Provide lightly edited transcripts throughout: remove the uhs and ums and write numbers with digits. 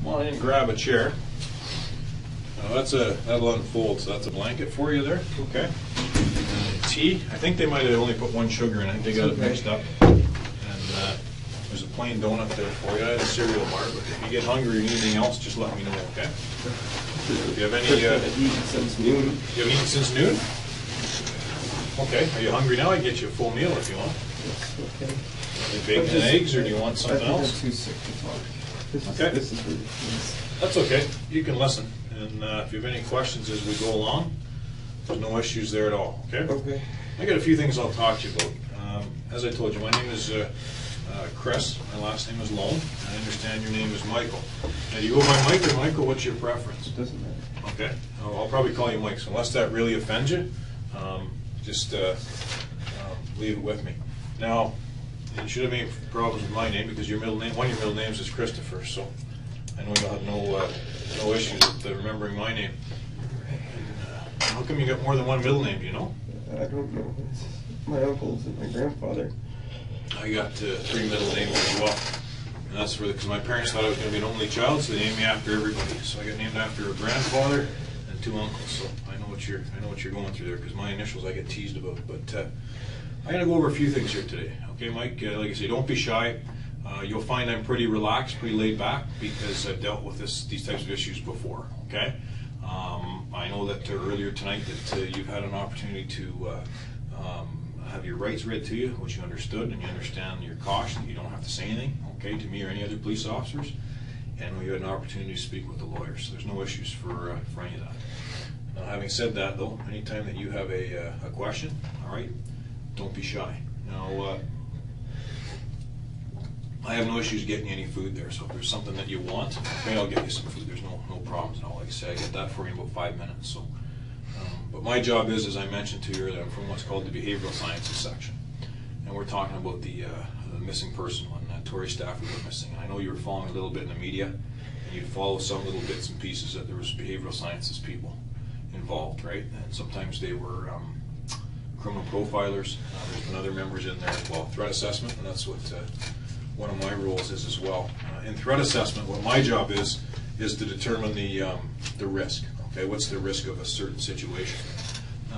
Come on in and grab a chair. That'll unfold, so that's a blanket for you there. Okay. Tea. I think they might have only put one sugar in. I think they got it mixed up. And there's a plain donut there for you. I had a cereal bar, but if you get hungry or need anything else, just let me know, okay? Do you have any... I've eaten since noon. You haven't eaten since noon? Okay. Are you hungry now? I can get you a full meal if you want. Okay. Bacon and eggs, or do you want something else? I'm too sick to talk. This is ridiculous. That's okay. You can listen. And if you have any questions as we go along, there's no issues there at all, okay? Okay. I got a few things I'll talk to you about. As I told you, my name is Chris. My last name is Lone. I understand your name is Michael. Now, do you go by Mike or Michael? What's your preference? It doesn't matter. Okay. I'll probably call you Mike, so unless that really offends you, just leave it with me. Now, you should have any problems with my name because your middle name, one of your middle names is Christopher, so I know you'll have no issues with remembering my name. And, how come you got more than one middle name, do you know? I don't know. It's my uncles and my grandfather. I got 3 middle names as well. And that's because my parents thought I was going to be an only child, so they named me after everybody. So I got named after a grandfather and 2 uncles. So I know what you're going through there, because my initials I get teased about. But I'm going to go over a few things here today. Okay, Mike? Like I say, don't be shy. You'll find I'm pretty relaxed, pretty laid back, because I've dealt with these types of issues before. Okay. I know that earlier tonight that you've had an opportunity to have your rights read to you, which you understood, and you understand your caution. You don't have to say anything, okay, to me or any other police officers. And you had an opportunity to speak with the lawyers. So there's no issues for any of that. Now, having said that, though, anytime that you have a question, all right, don't be shy. Now, I have no issues getting you any food there, so if there's something that you want, okay, I'll get you some food. There's no problems at all. Like I say, I get that for you in about 5 minutes. So, but my job is, as I mentioned to you earlier, I'm from what's called the behavioral sciences section, and we're talking about the missing person when Tori Stafford went missing. And I know you were following a little bit in the media, and you'd follow some little bits and pieces that there was behavioral sciences people involved, right? And sometimes they were criminal profilers. There's been other members in there as well. Threat assessment, and that's what one of my roles is as well. In threat assessment, what my job is to determine the risk. Okay, what's the risk of a certain situation?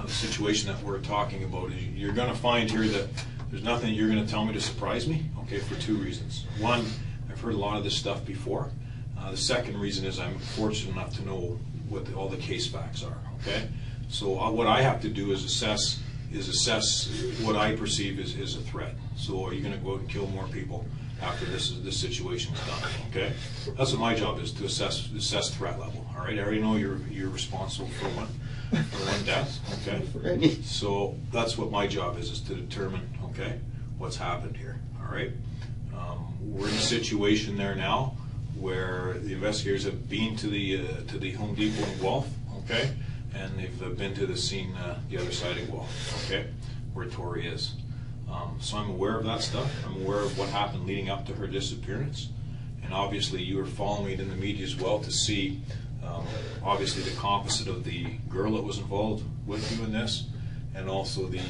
The situation that we're talking about, you're going to find here that there's nothing you're going to tell me to surprise me. Okay, for 2 reasons. One, I've heard a lot of this stuff before. The second reason is I'm fortunate enough to know what all the case facts are. Okay, so what I have to do is assess what I perceive is a threat. So are you going to go out and kill more people after this situation is done? Okay, that's what my job is, to assess threat level. All right, I already know you're responsible for one death. Okay, so that's what my job is to determine, okay, what's happened here. All right, we're in a situation there now where the investigators have been to the Home Depot in Guelph. Okay, and they've been to the scene the other side of Guelph. Okay, where Tori is. So I'm aware of that stuff. I'm aware of what happened leading up to her disappearance. And obviously you were following it in the media as well to see, obviously, the composite of the girl that was involved with you in this, and also the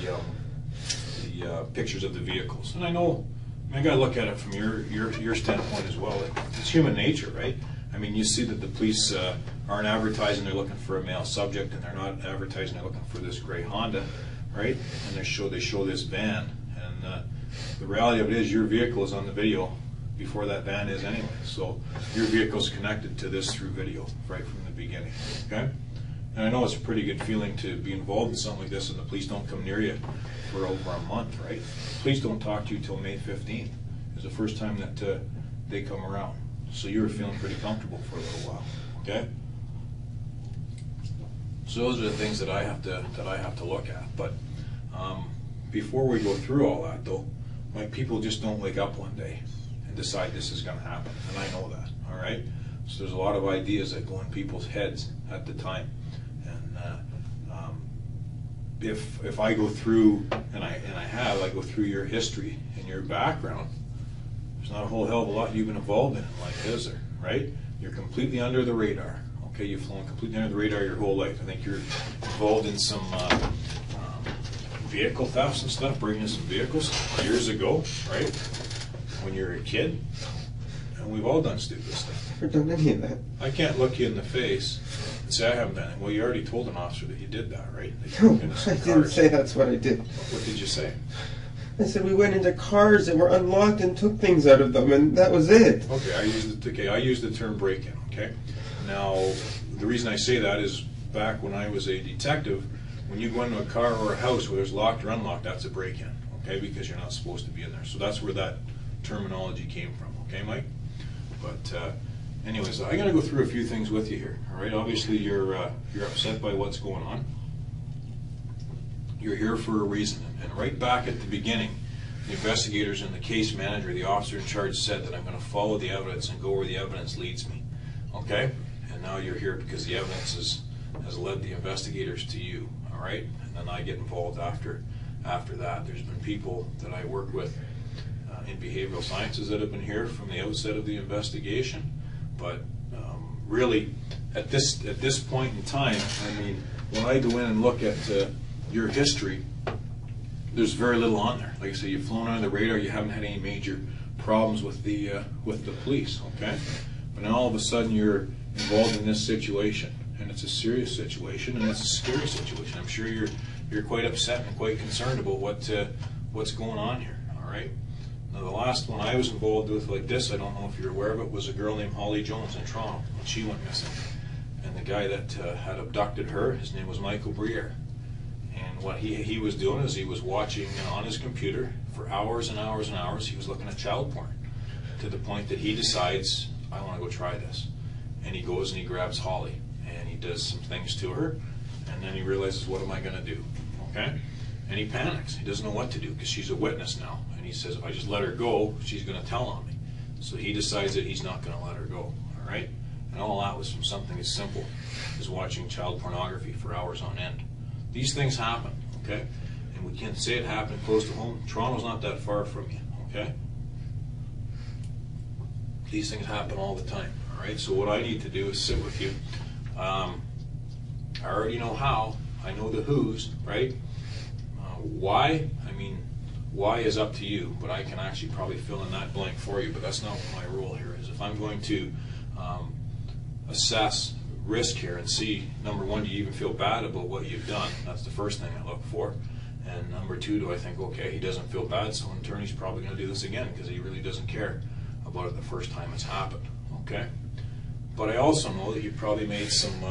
pictures of the vehicles. And I know, I got to look at it from your standpoint as well. It's human nature, right? I mean, you see that the police aren't advertising they're looking for a male subject, and they're not advertising they're looking for this gray Honda, right? And they show this van. And the reality of it is your vehicle is on the video before that van is anyway. So your vehicle's connected to this through video right from the beginning, okay? And I know it's a pretty good feeling to be involved in something like this and the police don't come near you for over a month, right? Police don't talk to you till May 15th. It's the first time that they come around. So you were feeling pretty comfortable for a little while, okay? So those are the things that I have to look at. But before we go through all that, though, my people just don't wake up one day and decide this is going to happen, and I know that. All right. So there's a lot of ideas that go in people's heads at the time, and if I go through, and I go through your history and your background, there's not a whole hell of a lot you've been involved in life, is there? Right? You're completely under the radar. Okay, you've flown completely under the radar your whole life. I think you're involved in some vehicle thefts and stuff, breaking in some vehicles years ago, right? When you were a kid. and we've all done stupid stuff. I've never done any of that. I can't look you in the face and say I haven't done it. Well, you already told an officer that you did that, right? That you No, broke into some I didn't cars. say that's what I did. What did you say? I said we went into cars that were unlocked and took things out of them, and that was it. Okay, I used the term break-in. Okay. Now, the reason I say that is back when I was a detective, when you go into a car or a house where there's locked or unlocked, that's a break-in. Okay, because you're not supposed to be in there. So that's where that terminology came from. Okay, Mike. But anyways, I'm going to go through a few things with you here. All right. Obviously, you're upset by what's going on. You're here for a reason. And right back at the beginning, the investigators and the case manager, the officer in charge, said that I'm going to follow the evidence and go where the evidence leads me. Okay? And now you're here because the evidence has led the investigators to you. All right? And then I get involved after that. There's been people that I work with in behavioral sciences that have been here from the outset of the investigation. But really, at this point in time, I mean, when I go in and look at your history, there's very little on there. Like I say, you've flown under the radar. You haven't had any major problems with the police. Okay, but now all of a sudden you're involved in this situation, and it's a serious situation, and it's a scary situation. I'm sure you're quite upset and quite concerned about what's going on here. All right. Now the last one I was involved with like this, I don't know if you're aware of it, was a girl named Holly Jones in Toronto, and she went missing. And the guy that had abducted her, his name was Michael Briere. And what he was doing is he was watching on his computer for hours and hours and hours. He was looking at child porn to the point that he decides, I want to go try this. And he goes and he grabs Holly and he does some things to her, and then he realizes, what am I going to do? Okay? And he panics. He doesn't know what to do because she's a witness now. And he says, if I just let her go, she's going to tell on me. So he decides that he's not going to let her go. All right? And all that was from something as simple as watching child pornography for hours on end. These things happen, okay? And we can't say it happened close to home. Toronto's not that far from you, okay? These things happen all the time, all right? So what I need to do is sit with you. I already know how. I know the who's, right? Why? I mean, why is up to you, but I can actually probably fill in that blank for you, but that's not what my role here is. If I'm going to assess risk here and see, number one, do you even feel bad about what you've done? That's the first thing I look for. And number two, do I think, okay, he doesn't feel bad, so an attorney's probably going to do this again because he really doesn't care about it the first time it's happened, okay? But I also know that you've probably made some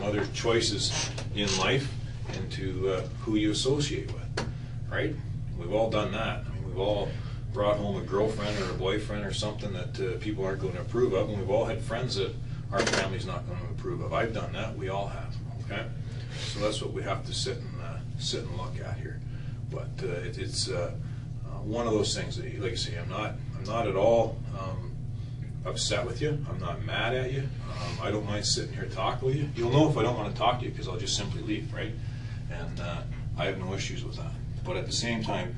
other choices in life into who you associate with, right? We've all done that. I mean, we've all brought home a girlfriend or a boyfriend or something that people aren't going to approve of, and we've all had friends that our family's not going to approve of. I've done that. We all have. Okay, so that's what we have to sit and look at here. But it's one of those things that, like I say, I'm not at all upset with you. I'm not mad at you. I don't mind sitting here talking with you. You'll know if I don't want to talk to you because I'll just simply leave, right? And I have no issues with that. But at the same time,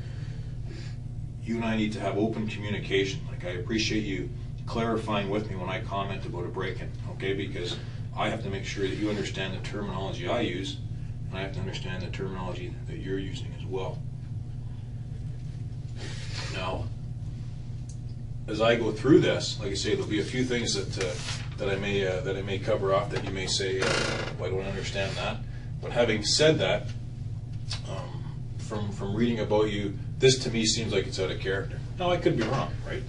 you and I need to have open communication. Like, I appreciate you clarifying with me when I comment about a break-in, okay? Because I have to make sure that you understand the terminology I use, and I have to understand the terminology that you're using as well. Now, as I go through this, like I say, there'll be a few things that I may cover off that you may say, well, I don't understand that. But having said that, from reading about you, this to me seems like it's out of character. Now, I could be wrong, right?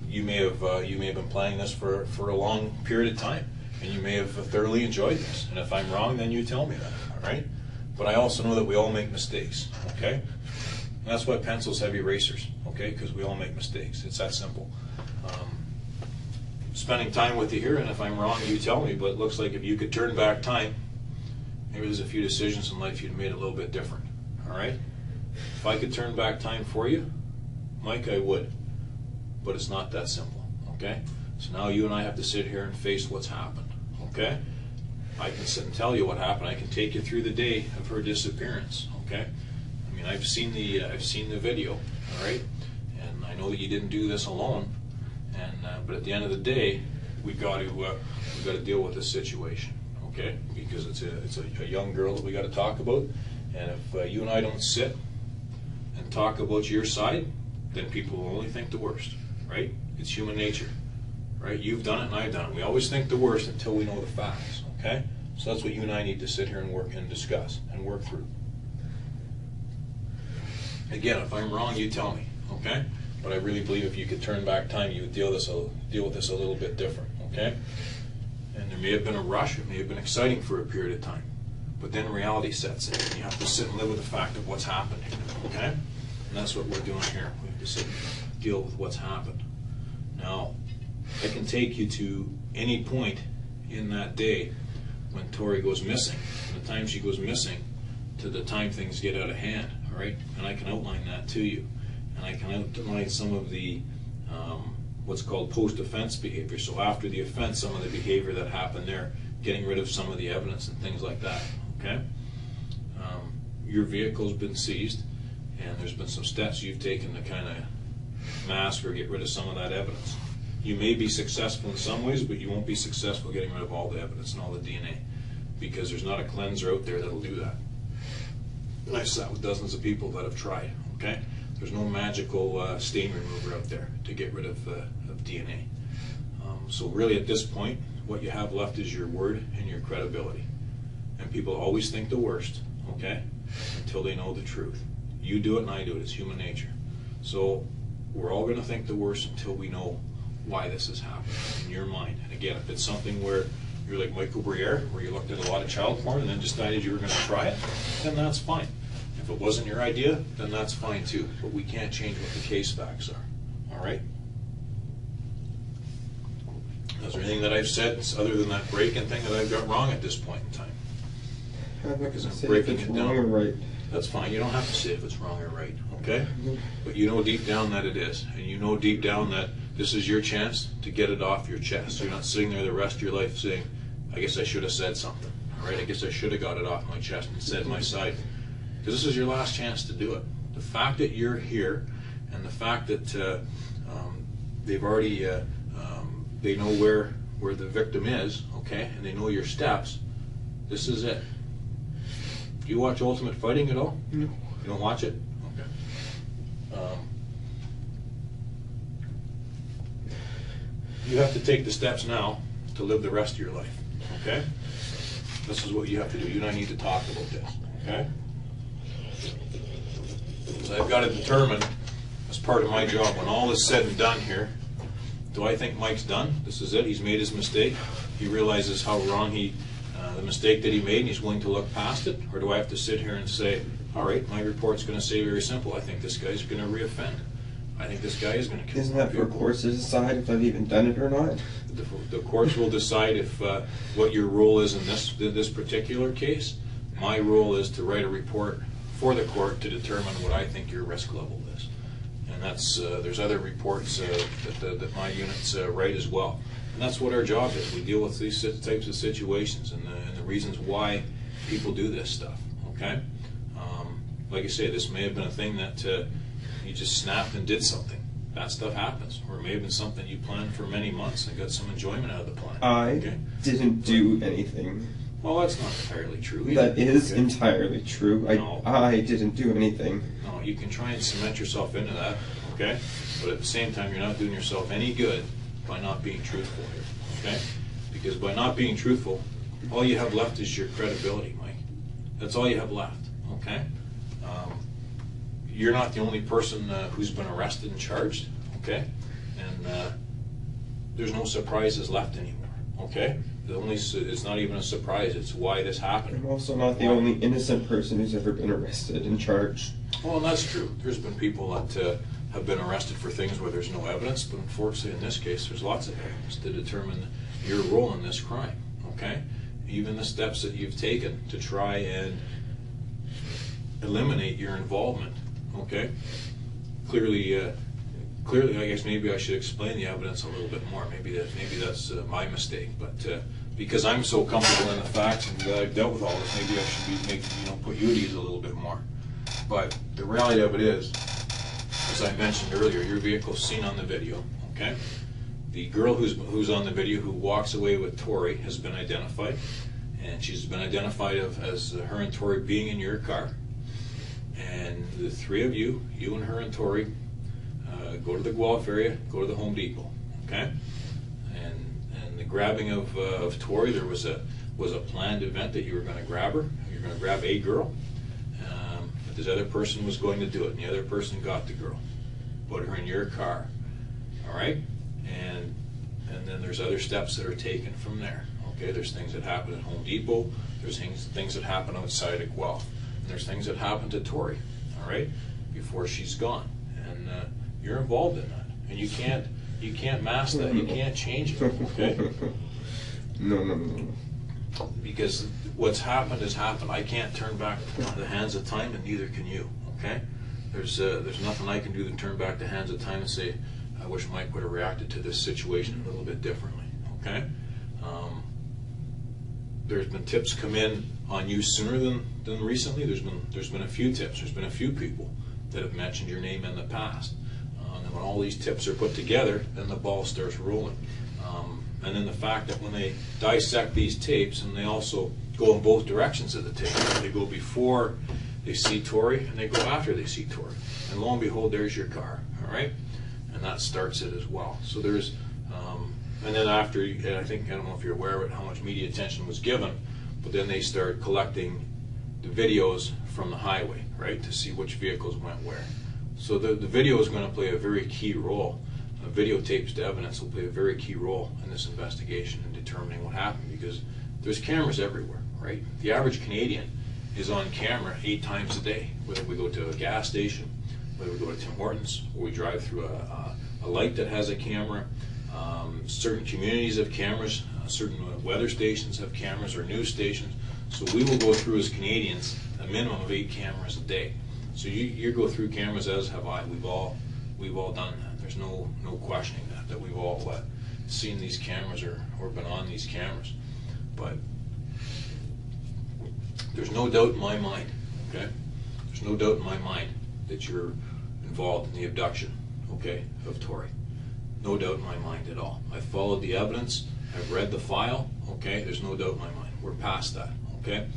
You may have been planning this for a long period of time, and you may have thoroughly enjoyed this. And if I'm wrong, then you tell me that, all right? But I also know that we all make mistakes, okay? And that's why pencils have erasers, okay? Because we all make mistakes. It's that simple. Spending time with you here, and if I'm wrong, you tell me. But it looks like if you could turn back time, maybe there's a few decisions in life you'd made a little bit different, all right? If I could turn back time for you, Mike, I would. But it's not that simple, okay? So now you and I have to sit here and face what's happened, okay? I can sit and tell you what happened. I can take you through the day of her disappearance, okay? I mean, I've seen the video, all right? And I know that you didn't do this alone. And but at the end of the day, we've got to deal with this situation, okay? Because it's a young girl that we got to talk about. And if you and I don't sit and talk about your side, then people will only think the worst, right? It's human nature, right? You've done it and I've done it. We always think the worst until we know the facts, okay? So that's what you and I need to sit here and work and discuss and work through. Again, if I'm wrong, you tell me, okay? But I really believe if you could turn back time, you would deal with this a little bit different, okay? And there may have been a rush, it may have been exciting for a period of time, but then reality sets in, and you have to sit and live with the fact of what's happened here, okay? And that's what we're doing here. We have to sit and deal with what's happened. Now, I can take you to any point in that day when Tori goes missing, from the time she goes missing to the time things get out of hand, all right? And I can outline that to you. And I can outline some of the what's called post-offense behavior. So after the offense, some of the behavior that happened there, getting rid of some of the evidence and things like that, okay? Your vehicle's been seized, and there's been some steps you've taken to kind of mask or get rid of some of that evidence. You may be successful in some ways, but you won't be successful getting rid of all the evidence and all the DNA, because there's not a cleanser out there that'll do that. And I've sat with dozens of people that have tried, okay? There's no magical stain remover out there to get rid of DNA. So really at this point, what you have left is your word and your credibility. And people always think the worst, okay, until they know the truth. You do it and I do it. It's human nature. So we're all going to think the worst until we know why this has happened in your mind. And again, if it's something where you're like Michael Briere, where you looked at a lot of child porn and then decided you were going to try it, then that's fine. If it wasn't your idea, then that's fine too. But we can't change what the case facts are. All right? Is there anything that I've said other than that break-in thing that I've got wrong at this point in time? Because I'm breaking it down. Wrong or right. That's fine. You don't have to say if it's wrong or right, okay? But you know deep down that it is. And you know deep down that this is your chance to get it off your chest. You're not sitting there the rest of your life saying, I guess I should have said something. All right? I guess I should have got it off my chest and said my side. Because this is your last chance to do it. The fact that you're here and the fact that they've already, they know where the victim is, okay, and they know your steps, this is it. Do you watch Ultimate Fighting at all? No. You don't watch it? Okay. You have to take the steps now to live the rest of your life, okay? This is what you have to do. You and I need to talk about this, okay? So I've got to determine, as part of my job, when all is said and done here, do I think Mike's done? This is it. He's made his mistake. He realizes how wrong the mistake that he made, and he's willing to look past it? Or do I have to sit here and say, all right, my report's going to say very simple. I think this guy's going to reoffend. I think this guy is going to kill. Isn't that for courts to decide if I've even done it or not? The courts will decide if what your role is in this particular case. My role is to write a report for the court to determine what I think your risk level is. And that's there's other reports that my units write as well. And that's what our job is. We deal with these types of situations and the reasons why people do this stuff, okay? Like I say, this may have been a thing that you just snapped and did something. That stuff happens. Or it may have been something you planned for many months and got some enjoyment out of the plan. I didn't do anything. Well, that's not entirely true either. That is entirely true. No. I didn't do anything. No, you can try and cement yourself into that, okay? But at the same time, you're not doing yourself any good by not being truthful here, okay? Because by not being truthful, all you have left is your credibility, Mike. That's all you have left, okay? You're not the only person who's been arrested and charged, okay? And there's no surprises left anymore, okay? It's not even a surprise. It's why this happened. I'm also not the only innocent person who's ever been arrested and charged. Well, that's true. There's been people that have been arrested for things where there's no evidence, but unfortunately in this case there's lots of evidence to determine your role in this crime, okay? Even the steps that you've taken to try and eliminate your involvement, okay? Clearly, I guess maybe I should explain the evidence a little bit more. Maybe that's my mistake. But because I'm so comfortable in the facts and that I've dealt with all this, maybe I should put you at ease a little bit more. But the reality of it is, as I mentioned earlier, your vehicle's seen on the video. Okay, the girl who's on the video who walks away with Tori has been identified, and she's been identified as her and Tori being in your car. And the three of you and her and Tori, go to the Guelph area, go to the Home Depot, okay? And the grabbing of Tori, there was a planned event that you were going to grab her. You're going to grab a girl. But this other person was going to do it, and the other person got the girl, put her in your car, all right? And then there's other steps that are taken from there. Okay, there's things that happen at Home Depot. There's things that happen outside of Guelph. And there's things that happen to Tori, all right, before she's gone. And you're involved in that. And you can't mask that. You can't change it, okay? No. Because what's happened has happened. I can't turn back the hands of time, and neither can you, okay? There's nothing I can do to turn back the hands of time and say, I wish Mike would have reacted to this situation a little bit differently, okay? There's been tips come in on you sooner than recently. There's been a few tips. There's been a few people that have mentioned your name in the past. And when all these tips are put together, then the ball starts rolling. And then the fact that when they dissect these tapes, and they also go in both directions of the tape, they go before they see Tori, and they go after they see Tori. And lo and behold, there's your car, all right? And that starts it as well. So there's, and then after, I don't know if you're aware of it, how much media attention was given, but then they start collecting the videos from the highway, right, to see which vehicles went where. So the video is going to play a very key role. Videotapes to evidence will play a very key role in this investigation in determining what happened, because there's cameras everywhere, right? The average Canadian is on camera 8 times a day, whether we go to a gas station, whether we go to Tim Hortons, or we drive through a light that has a camera. Certain communities have cameras, certain weather stations have cameras, or news stations. So we will go through, as Canadians, a minimum of 8 cameras a day. So you go through cameras, as have I. We've all done that. There's no questioning that we've all seen these cameras or been on these cameras. But there's no doubt in my mind, okay? There's no doubt in my mind that you're involved in the abduction, okay, of Tori. No doubt in my mind at all. I've followed the evidence. I've read the file, okay? There's no doubt in my mind. We're past that, okay?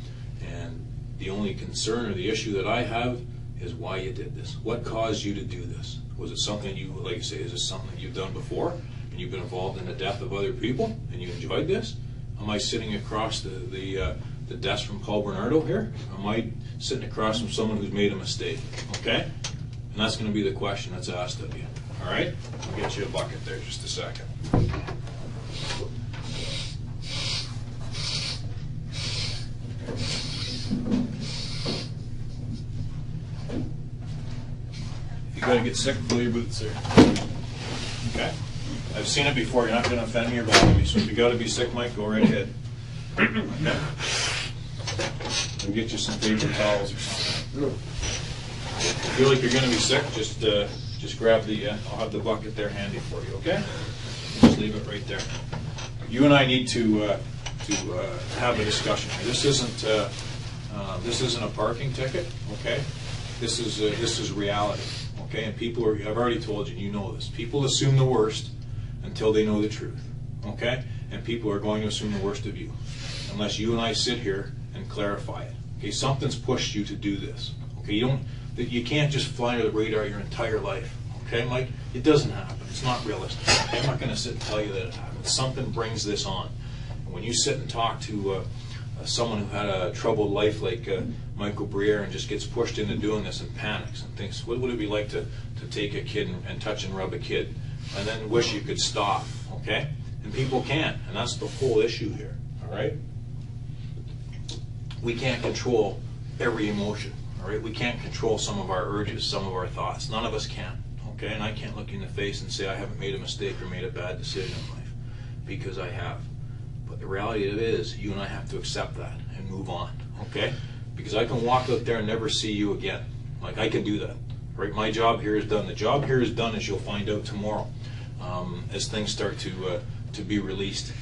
And the only concern or the issue that I have is why you did this. What caused you to do this? Was it something you, like you say, is this something you've done before and you've been involved in the death of other people and you enjoyed this? Am I sitting across the desk from Paul Bernardo here? Am I sitting across from someone who's made a mistake? Okay? And that's going to be the question that's asked of you. All right? I'll get you a bucket there just a second. You got to get sick, pull your boots there. Okay? I've seen it before. You're not going to offend me or bother me. So if you got to be sick, Mike, go right ahead. Okay? I'll get you some paper towels or something. If you feel like you're going to be sick, just grab the. I'll have the bucket there handy for you. Okay? Just leave it right there. You and I need to have a discussion here. This isn't a parking ticket. Okay? This is reality. Okay? And people are. I've already told you. You know this. People assume the worst until they know the truth. Okay? And people are going to assume the worst of you unless you and I sit here and clarify it. Okay? Something's pushed you to do this. Okay? You can't just fly under the radar your entire life. Okay, Mike? It doesn't happen. It's not realistic. Okay? I'm not going to sit and tell you that it happens. Something brings this on. And when you sit and talk to someone who had a troubled life like Michael Briere and just gets pushed into doing this and panics and thinks, what would it be like to take a kid and touch and rub a kid and then wish you could stop, okay? And people can't, and that's the whole issue here, all right? We can't control every emotion, all right? We can't control some of our urges, some of our thoughts. None of us can, okay? And I can't look you in the face and say I haven't made a mistake or made a bad decision in life, because I have. But the reality of it is, you and I have to accept that and move on, okay? Because I can walk out there and never see you again. Like, I can do that, right? My job here is done. The job here is done, as you'll find out tomorrow, as things start to be released.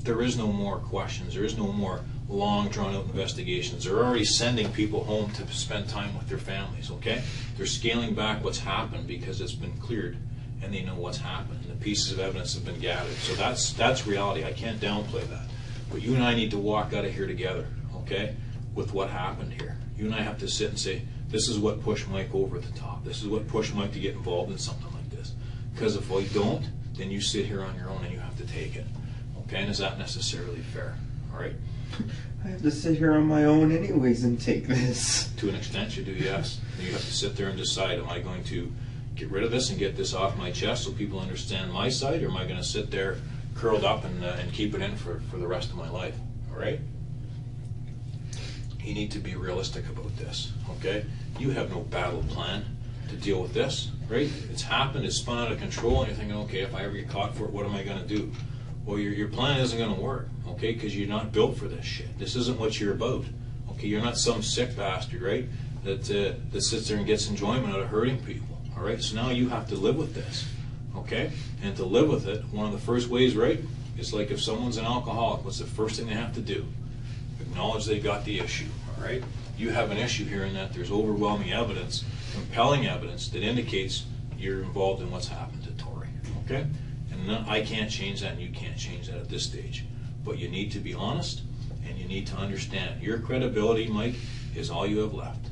There is no more questions. There is no more long, drawn-out investigations. They're already sending people home to spend time with their families, okay? They're scaling back what's happened because it's been cleared, and they know what's happened. And the pieces of evidence have been gathered. So that's reality. I can't downplay that. But you and I need to walk out of here together, okay, with what happened here. You and I have to sit and say, this is what pushed Mike over the top. This is what pushed Mike to get involved in something like Because if I don't, then you sit here on your own and you have to take it. Okay, and is that necessarily fair? All right? I have to sit here on my own anyways and take this. To an extent you do, yes. You have to sit there and decide, am I going to get rid of this and get this off my chest so people understand my side, or am I going to sit there curled up and keep it in for the rest of my life? All right? You need to be realistic about this, okay? You have no battle plan to deal with this, right? It's happened, it's spun out of control, and you're thinking, okay, if I ever get caught for it, what am I going to do? Well, your plan isn't going to work, okay? Because you're not built for this shit. This isn't what you're about, okay? You're not some sick bastard, right? That sits there and gets enjoyment out of hurting people, all right? So now you have to live with this, okay? And to live with it, one of the first ways, right, is like if someone's an alcoholic, what's the first thing they have to do? Acknowledge they got the issue, all right? You have an issue here in that there's overwhelming evidence, compelling evidence that indicates you're involved in what's happened to Tori, okay? And I can't change that and you can't change that at this stage. But you need to be honest and you need to understand your credibility, Mike, is all you have left.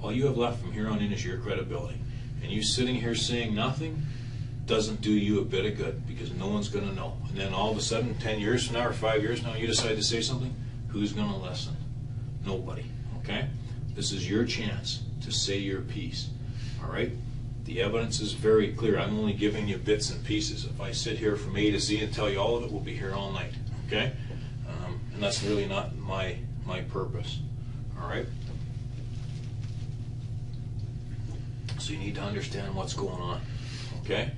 All you have left from here on in is your credibility. And you sitting here saying nothing doesn't do you a bit of good because no one's going to know. And then all of a sudden, 10 years from now or 5 years from now, you decide to say something, who's going to listen? Nobody, okay? This is your chance to say your piece, all right? The evidence is very clear. I'm only giving you bits and pieces. If I sit here from A to Z and tell you all of it, we'll be here all night, okay? And that's really not my purpose, all right? So you need to understand what's going on, okay?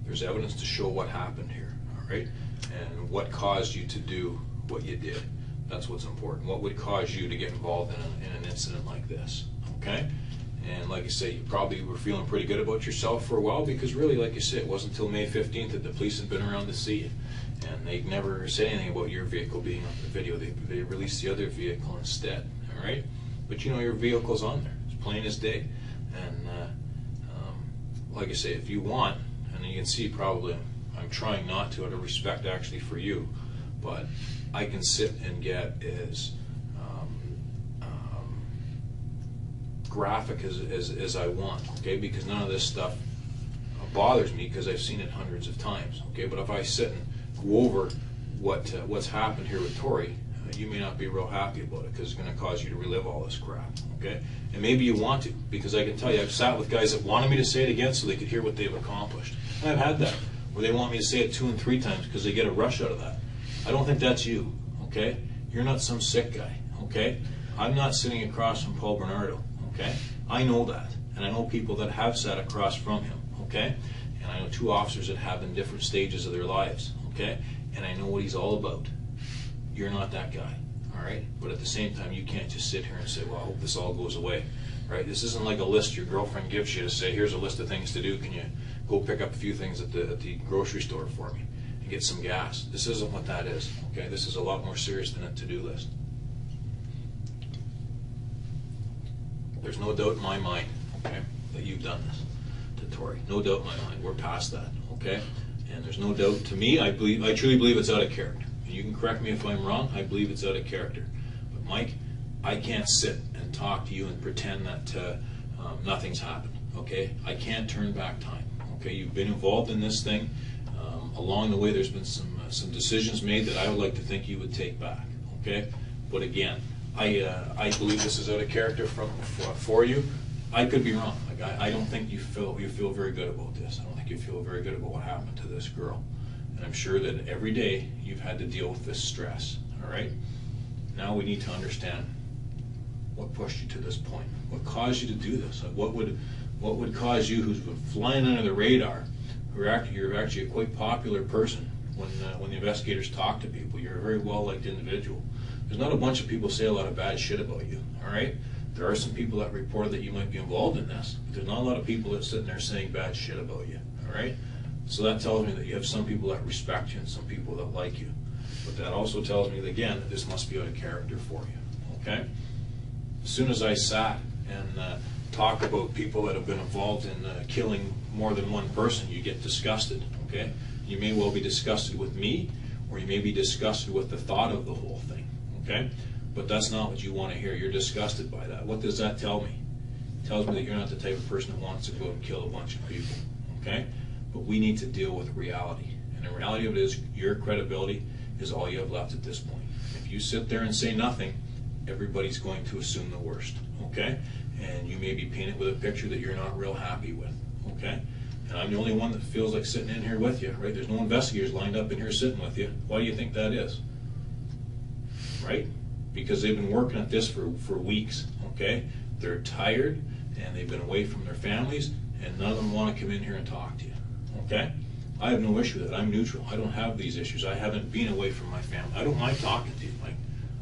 There's evidence to show what happened here, all right? And what caused you to do what you did. That's what's important. What would cause you to get involved in an incident like this, okay? And like I say, you probably were feeling pretty good about yourself for a while because really, like you said, it wasn't until May 15th that the police had been around to see you. And they never said anything about your vehicle being on the video. They released the other vehicle instead, all right? But you know your vehicle's on there. It's plain as day. And like I say, if you want, and you can see probably I'm trying not to out of respect actually for you, but I can sit and get as graphic as I want, okay? Because none of this stuff bothers me because I've seen it hundreds of times, okay? But if I sit and go over what's happened here with Tori, you may not be real happy about it because it's going to cause you to relive all this crap, okay? And maybe you want to, because I can tell you I've sat with guys that wanted me to say it again so they could hear what they've accomplished. And I've had that, where they want me to say it 2 and 3 times because they get a rush out of that. I don't think that's you, okay? You're not some sick guy, okay? I'm not sitting across from Paul Bernardo, okay? I know that, and I know people that have sat across from him, okay? And I know 2 officers that have in different stages of their lives, okay? And I know what he's all about. You're not that guy, all right? But at the same time, you can't just sit here and say, well, I hope this all goes away, right? This isn't like a list your girlfriend gives you to say, here's a list of things to do. Can you go pick up a few things at the grocery store for me and get some gas? This isn't what that is, okay? This is a lot more serious than a to-do list. There's no doubt in my mind, okay, that you've done this to Tori. No doubt in my mind. We're past that, okay? And there's no doubt to me, I truly believe it's out of character. And you can correct me if I'm wrong, I believe it's out of character. But Mike, I can't sit and talk to you and pretend that nothing's happened, okay? I can't turn back time, okay? You've been involved in this thing. Along the way, there's been some decisions made that I would like to think you would take back, okay? But again, I believe this is out of character for you. I could be wrong. Like I don't think you feel very good about this. I don't think you feel very good about what happened to this girl. And I'm sure that every day you've had to deal with this stress, all right? Now we need to understand what pushed you to this point. What caused you to do this? Like what would cause you, who's been flying under the radar, you're actually a quite popular person when the investigators talk to people. You're a very well-liked individual. There's not a bunch of people say a lot of bad shit about you, all right? There are some people that report that you might be involved in this, but there's not a lot of people that sitting there saying bad shit about you, all right? So that tells me that you have some people that respect you and some people that like you. But that also tells me, again, that this must be out of character for you, okay? As soon as I sat and talk about people that have been involved in killing more than one person, you get disgusted, okay? You may well be disgusted with me, or you may be disgusted with the thought of the whole thing, okay? But that's not what you want to hear. You're disgusted by that. What does that tell me? It tells me that you're not the type of person that wants to go out and kill a bunch of people, okay? But we need to deal with reality. And the reality of it is your credibility is all you have left at this point. If you sit there and say nothing, everybody's going to assume the worst, okay? And you may be painted with a picture that you're not real happy with, okay? And I'm the only one that feels like sitting in here with you, right? There's no investigators lined up in here sitting with you. Why do you think that is? Right? Because they've been working at this for weeks, okay? They're tired, and they've been away from their families, and none of them want to come in here and talk to you, okay? I have no issue with it. I'm neutral. I don't have these issues. I haven't been away from my family. I don't mind talking to you. Like,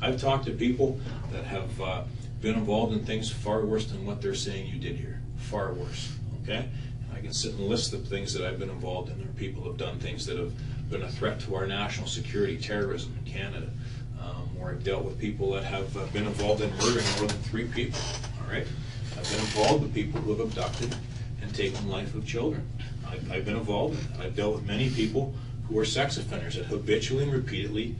I've talked to people that have been involved in things far worse than what they're saying you did here. Far worse, okay? I can sit and list the things that I've been involved in. There are people who have done things that have been a threat to our national security, terrorism in Canada, where I've dealt with people that have been involved in murdering more than 3 people, all right? I've been involved with people who have abducted and taken the life of children. I've been involved in that. I've dealt with many people who are sex offenders that habitually and repeatedly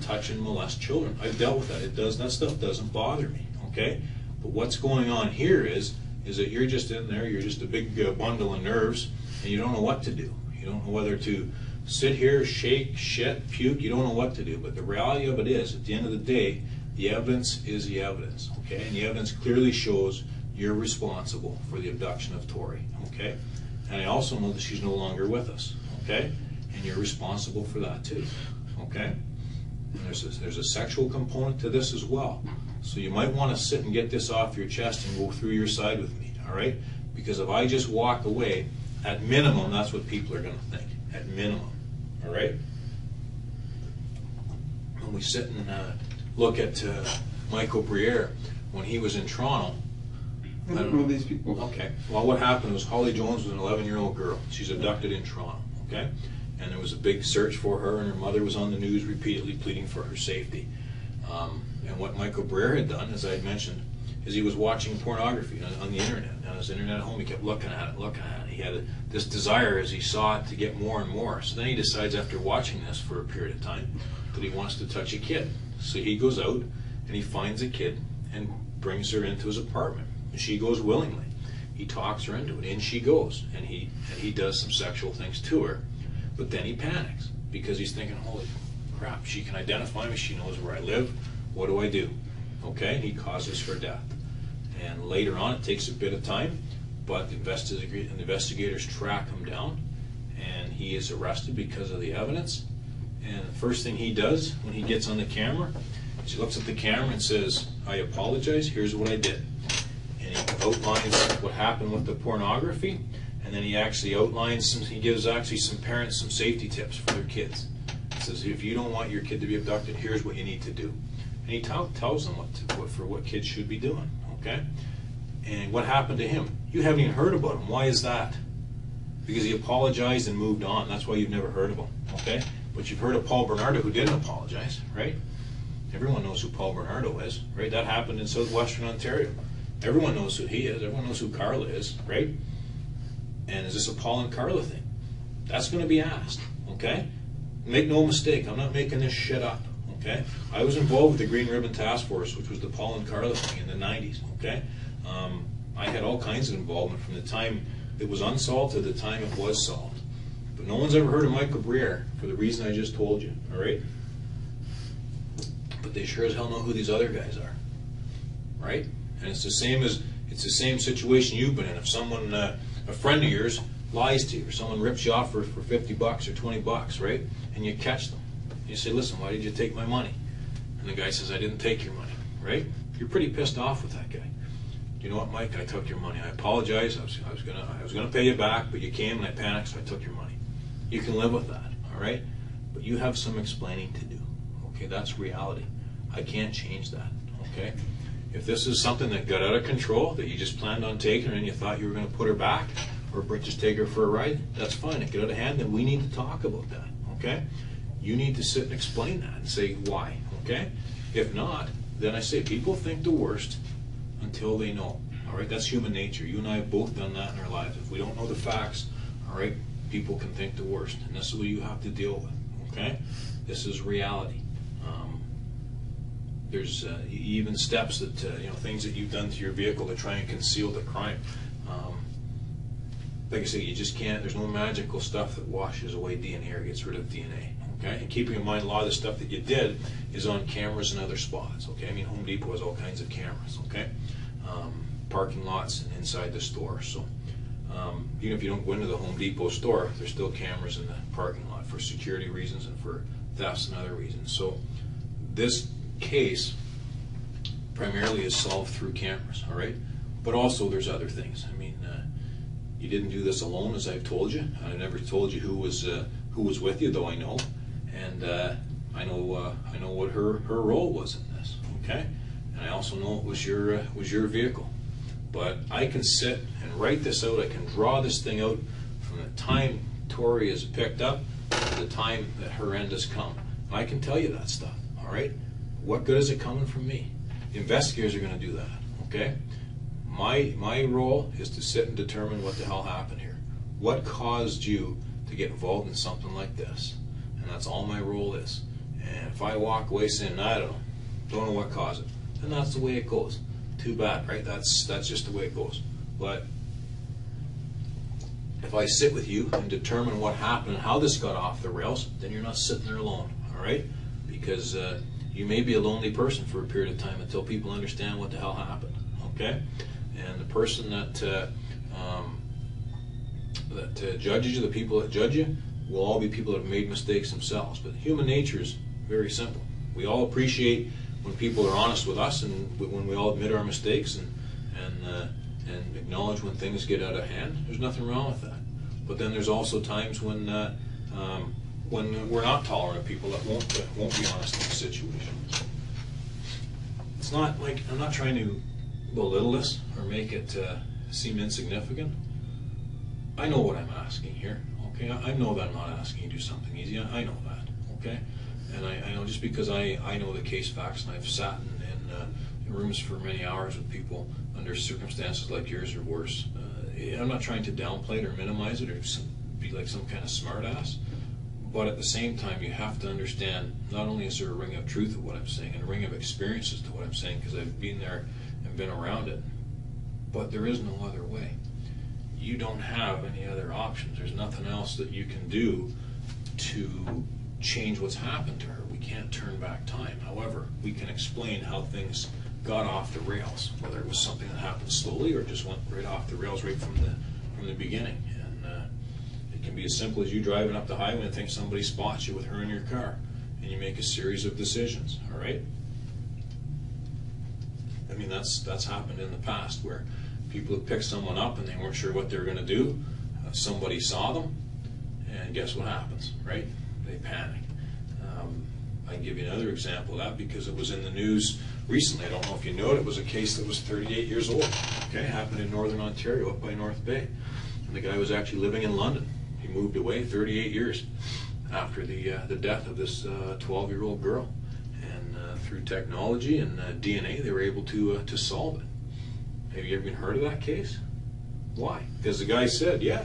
touch and molest children. I've dealt with that. That stuff doesn't bother me, okay? But what's going on here is that you're just in there, you're just a big bundle of nerves, and you don't know what to do. You don't know whether to sit here, shake, shit, puke, you don't know what to do. But the reality of it is, at the end of the day, the evidence is the evidence, okay? And the evidence clearly shows you're responsible for the abduction of Tori, okay? And I also know that she's no longer with us, okay? And you're responsible for that too, okay? And there's a sexual component to this as well. So you might want to sit and get this off your chest and go through your side with me, all right? Because if I just walk away, at minimum, that's what people are going to think, at minimum, all right? When we sit and look at Michael Briere, when he was in Toronto, I don't know these people. Okay. Well, what happened was Holly Jones was an 11-year-old girl. She's abducted in Toronto, okay? And there was a big search for her, and her mother was on the news repeatedly pleading for her safety. And what Michael Briere had done, as I had mentioned, is he was watching pornography on the internet. On his internet at home, he kept looking at it. He had this desire as he saw it to get more and more. So then he decides, after watching this for a period of time, that he wants to touch a kid. So he goes out and he finds a kid and brings her into his apartment. And she goes willingly. He talks her into it. In she goes. And he does some sexual things to her. But then he panics because he's thinking, holy crap, she can identify me. She knows where I live. What do I do? Okay, and he causes her death. And later on, it takes a bit of time, but the investigators track him down, and he is arrested because of the evidence. And the first thing he does when he gets on the camera is he looks at the camera and says, I apologize, here's what I did. And he outlines what happened with the pornography, and then he actually outlines he gives actually some parents some safety tips for their kids. He says, if you don't want your kid to be abducted, here's what you need to do. And he tells them what kids should be doing, okay? And what happened to him? You haven't even heard about him. Why is that? Because he apologized and moved on. That's why you've never heard of him, okay? But you've heard of Paul Bernardo, who didn't apologize, right? Everyone knows who Paul Bernardo is, right? That happened in southwestern Ontario. Everyone knows who he is. Everyone knows who Carla is, right? And is this a Paul and Carla thing? That's going to be asked, okay? Make no mistake, I'm not making this shit up, okay? I was involved with the Green Ribbon Task Force, which was the Paul and Carla thing in the 90s, okay? I had all kinds of involvement from the time it was unsolved to the time it was solved. But no one's ever heard of Michael Briere for the reason I just told you, all right? But they sure as hell know who these other guys are, right? And it's the same situation you've been in. If someone, a friend of yours, lies to you, or someone rips you off for $50 or $20, right? And you catch them. You say, listen, why did you take my money? And the guy says, I didn't take your money, right? You're pretty pissed off with that guy. You know what, Mike? I took your money. I apologize. I was gonna pay you back, but you came and I panicked, so I took your money. You can live with that, all right? But you have some explaining to do. Okay, that's reality. I can't change that. Okay? If this is something that got out of control, that you just planned on taking her and you thought you were going to put her back, or just take her for a ride, that's fine. It got out of hand, then we need to talk about that. Okay? You need to sit and explain that and say why. Okay? If not, then I say people think the worst until they know. All right, that's human nature. You and I have both done that in our lives. If we don't know the facts, all right, people can think the worst, and this is what you have to deal with. Okay, this is reality. there's even steps that, things that you've done to your vehicle to try and conceal the crime. Like I say, you just can't, there's no magical stuff that washes away DNA or gets rid of DNA. Okay? And keeping in mind, a lot of the stuff that you did is on cameras and other spots. Okay? I mean, Home Depot has all kinds of cameras. Okay? Parking lots and inside the store. So even if you don't go into the Home Depot store, there's still cameras in the parking lot for security reasons and for thefts and other reasons. So this case primarily is solved through cameras. All right? But also there's other things. I mean, you didn't do this alone, as I've told you. I never told you who was with you, though I know, and I know what her role was in this. Okay, and I also know it was your vehicle. But I can sit and write this out. I can draw this thing out from the time Tori is picked up to the time that her end has come. And I can tell you that stuff. All right, what good is it coming from me? The investigators are going to do that. Okay. My role is to sit and determine what the hell happened here. What caused you to get involved in something like this? And that's all my role is. And if I walk away saying, I don't know what caused it, then that's the way it goes. Too bad, right? That's just the way it goes. But if I sit with you and determine what happened and how this got off the rails, then you're not sitting there alone, all right? Because you may be a lonely person for a period of time until people understand what the hell happened, okay? And the person that judges you, the people that judge you, will all be people that have made mistakes themselves. But human nature is very simple. We all appreciate when people are honest with us, and when we all admit our mistakes and acknowledge when things get out of hand. There's nothing wrong with that. But then there's also times when we're not tolerant of people that won't be honest in the situation. It's not like I'm not trying to belittle this or make it seem insignificant. I know what I'm asking here, okay? I know that I'm not asking you to do something easy. I know that, okay? And I know just because I know the case facts, and I've sat in rooms for many hours with people under circumstances like yours or worse. I'm not trying to downplay it or minimize it or be like some kind of smartass. But at the same time, you have to understand, not only is there a ring of truth of what I'm saying and a ring of experiences to what I'm saying, because I've been there and been around it, but there is no other way. You don't have any other options. There's nothing else that you can do to change what's happened to her. We can't turn back time. However, we can explain how things got off the rails, whether it was something that happened slowly or just went right off the rails right from the beginning. And it can be as simple as you driving up the highway and think somebody spots you with her in your car, and you make a series of decisions. All right. I mean, that's happened in the past where people have picked someone up and they weren't sure what they were going to do. Somebody saw them, and guess what happens, right? They panic. I can give you another example of that because it was in the news recently. I don't know if you know it. It was a case that was 38 years old. Okay, happened in Northern Ontario, up by North Bay. And the guy was actually living in London. He moved away 38 years after the death of this 12-year-old girl. And through technology and DNA, they were able to solve it. Have you ever heard of that case? Why? Because the guy said, yeah,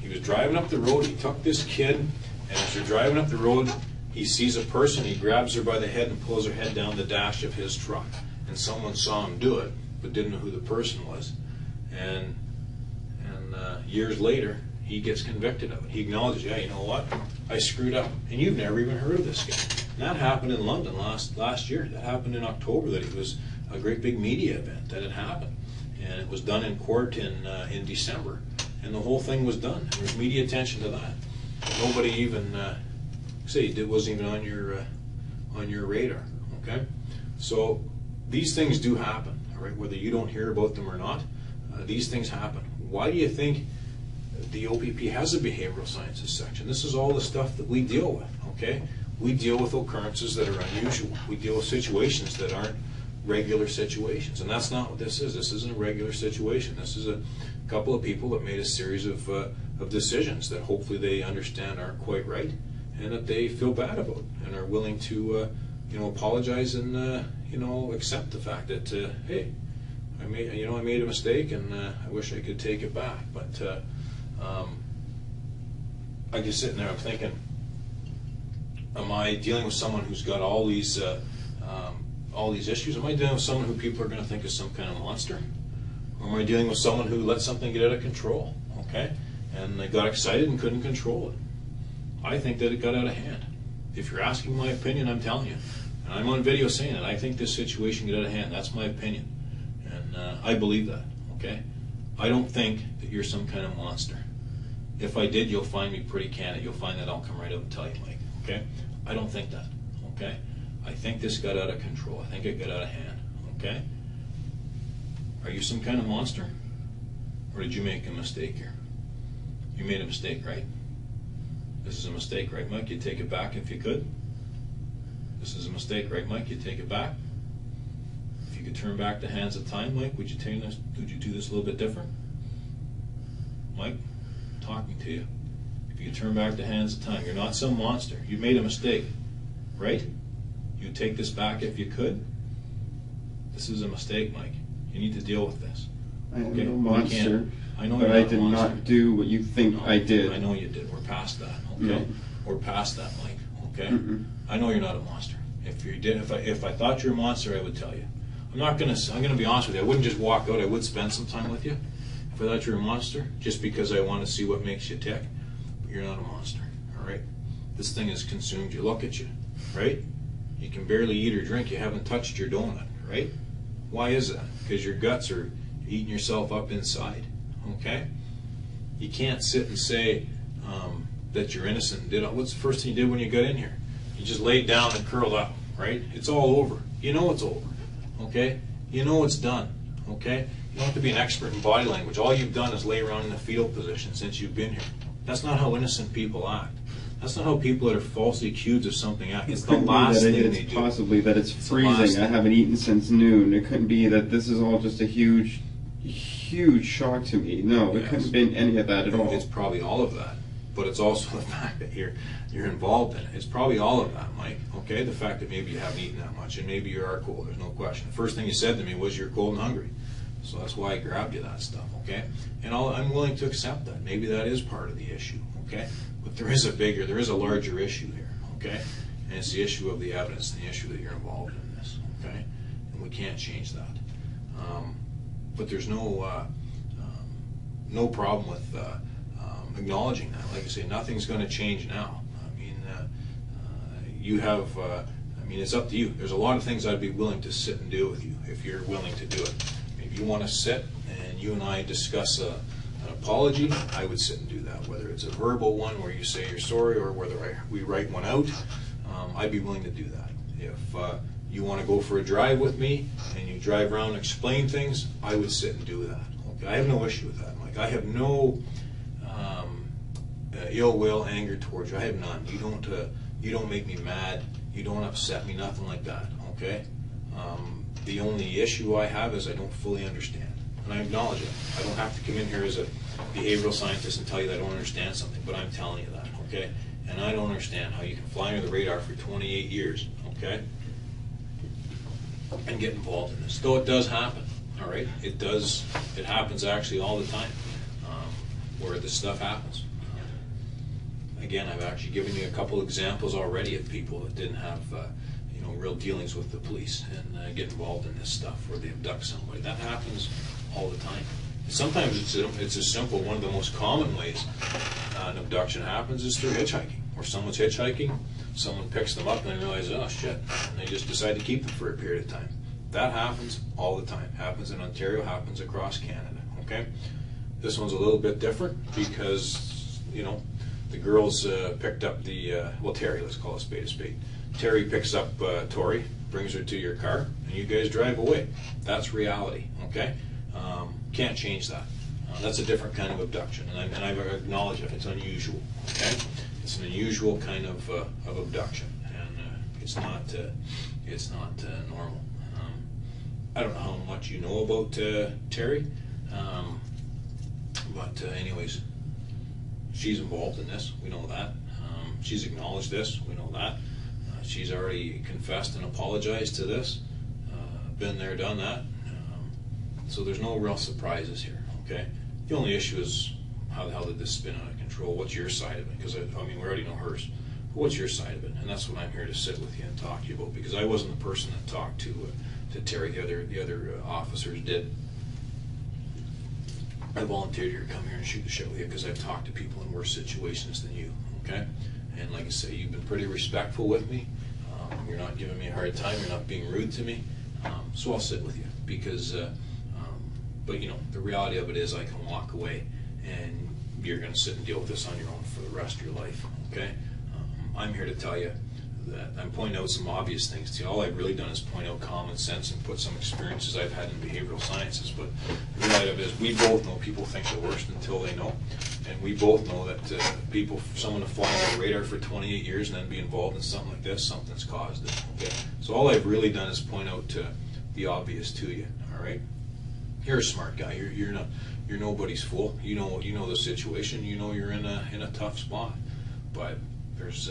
he was driving up the road, he took this kid, and as they're driving up the road, he sees a person, he grabs her by the head and pulls her head down the dash of his truck. And someone saw him do it, but didn't know who the person was. And years later, he gets convicted of it. He acknowledges, yeah, you know what, I screwed up. And you've never even heard of this guy. And that happened in London last year. That happened in October, that it was a great big media event that had happened. And it was done in court in December. And the whole thing was done. And there was media attention to that. Nobody even, it wasn't even on your radar, okay? So these things do happen, all right? Whether you don't hear about them or not, these things happen. Why do you think the OPP has a behavioral sciences section? This is all the stuff that we deal with, okay? We deal with occurrences that are unusual. We deal with situations that aren't regular situations, and that's not what this is. This isn't a regular situation. This is a couple of people that made a series of decisions that hopefully they understand aren't quite right, and that they feel bad about, and are willing to, apologize and accept the fact that hey, I made a mistake, and I wish I could take it back. But I just sitting there, I'm thinking, am I dealing with someone who's got all these all these issues? Am I dealing with someone who people are going to think is some kind of monster? Or am I dealing with someone who let something get out of control, okay? And they got excited and couldn't control it. I think that it got out of hand. If you're asking my opinion, I'm telling you. And I'm on video saying it. I think this situation got out of hand. That's my opinion. And I believe that, okay? I don't think that you're some kind of monster. If I did, you'll find me pretty candid. You'll find that I'll come right out and tell you, Mike, okay? I don't think that, okay? I think this got out of control. I think it got out of hand, okay? Are you some kind of monster? Or did you make a mistake here? You made a mistake, right? This is a mistake, right, Mike? You'd take it back if you could? This is a mistake, right, Mike? You'd take it back? If you could turn back the hands of time, Mike, would you do this a little bit different? Mike, I'm talking to you. If you could turn back the hands of time, you're not some monster. You made a mistake, right? You'd take this back if you could? This is a mistake, Mike. You need to deal with this. I am no monster, I know but I did not do what you think I did. I know you did. We're past that, okay? No. We're past that, Mike, okay? Mm-mm. I know you're not a monster. If you did, if I thought you're a monster, I would tell you. I'm gonna be honest with you. I wouldn't just walk out. I would spend some time with you. If I thought you're a monster, just because I want to see what makes you tick. But you're not a monster, all right? This thing has consumed you. Look at you, right? You can barely eat or drink. You haven't touched your donut, right? Why is that? Because your guts are eating yourself up inside, okay? You can't sit and say that you're innocent. What's the first thing you did when you got in here? You just laid down and curled up, right? It's all over. You know it's over, okay? You know it's done, okay? You don't have to be an expert in body language. All you've done is lay around in the fetal position since you've been here. That's not how innocent people act. That's not how people that are falsely accused of something act. It's the last thing they do. It's possibly that it's freezing. I haven't eaten since noon. It couldn't be that this is all just a huge shock to me. No, it couldn't have been any of that at all. It's probably all of that. But it's also the fact that you're involved in it. It's probably all of that, Mike. Okay, the fact that maybe you haven't eaten that much, and maybe you are cold. There's no question. The first thing you said to me was you're cold and hungry, so that's why I grabbed you that stuff. Okay, and I'm willing to accept that. Maybe that is part of the issue. Okay, but there is a larger issue here. Okay, and it's the issue of the evidence, and the issue that you're involved in this. Okay, and we can't change that. But there's no problem with acknowledging that. Like I say, nothing's going to change now. I mean, you have, it's up to you. There's a lot of things I'd be willing to sit and do with you if you're willing to do it. If you want to sit and you and I discuss an apology, I would sit and do that. Whether it's a verbal one where you say you're sorry or whether we write one out, I'd be willing to do that. If you want to go for a drive with me and you drive around and explain things, I would sit and do that. Okay? I have no issue with that, Mike. I have no ill will, anger towards you. I have none. You don't make me mad. You don't upset me. Nothing like that. Okay. The only issue I have is I don't fully understand, and I acknowledge it. I don't have to come in here as a behavioral scientist and tell you that I don't understand something, but I'm telling you that. Okay. And I don't understand how you can fly under the radar for 28 years. Okay. And get involved in this. Though it does happen. All right. It does. It happens actually all the time where this stuff happens. Again, I've actually given you a couple examples already of people that didn't have, real dealings with the police and get involved in this stuff where they abduct somebody. That happens all the time. Sometimes it's as simple. One of the most common ways an abduction happens is through hitchhiking, where someone's hitchhiking, someone picks them up and they realize, oh shit, and they just decide to keep them for a period of time. That happens all the time. Happens in Ontario, happens across Canada. Okay, this one's a little bit different because the girls picked up Terri, let's call a spade a spade. Terri picks up Tori, brings her to your car, and you guys drive away. That's reality, okay? Can't change that. That's a different kind of abduction, and I acknowledge it. It's unusual, okay? It's an unusual kind of abduction, and it's not normal. I don't know how much you know about Terri, but anyways, she's involved in this. We know that. She's acknowledged this. We know that. She's already confessed and apologized to this. Been there, done that. So there's no real surprises here. Okay. The only issue is how the hell did this spin out of control? What's your side of it? Because we already know hers. what's your side of it? And that's what I'm here to sit with you and talk to you about, because I wasn't the person that talked to Terry. The other officers did. I volunteered here to come here and shoot the shit with you because I've talked to people in worse situations than you, okay? And like I say, you've been pretty respectful with me. You're not giving me a hard time. You're not being rude to me. So I'll sit with you because, but you know, the reality of it is I can walk away and you're going to sit and deal with this on your own for the rest of your life, okay? I'm here to tell you that I'm pointing out some obvious things to you. All I've really done is point out common sense and put some experiences I've had in behavioral sciences. But the reality of it is we both know people think the worst until they know. And we both know that someone to fly on the radar for 28 years and then be involved in something like this, something's caused it. Okay? So all I've really done is point out the obvious to you. All right? You're a smart guy. You're nobody's fool. You know the situation. You know you're in a tough spot. But there's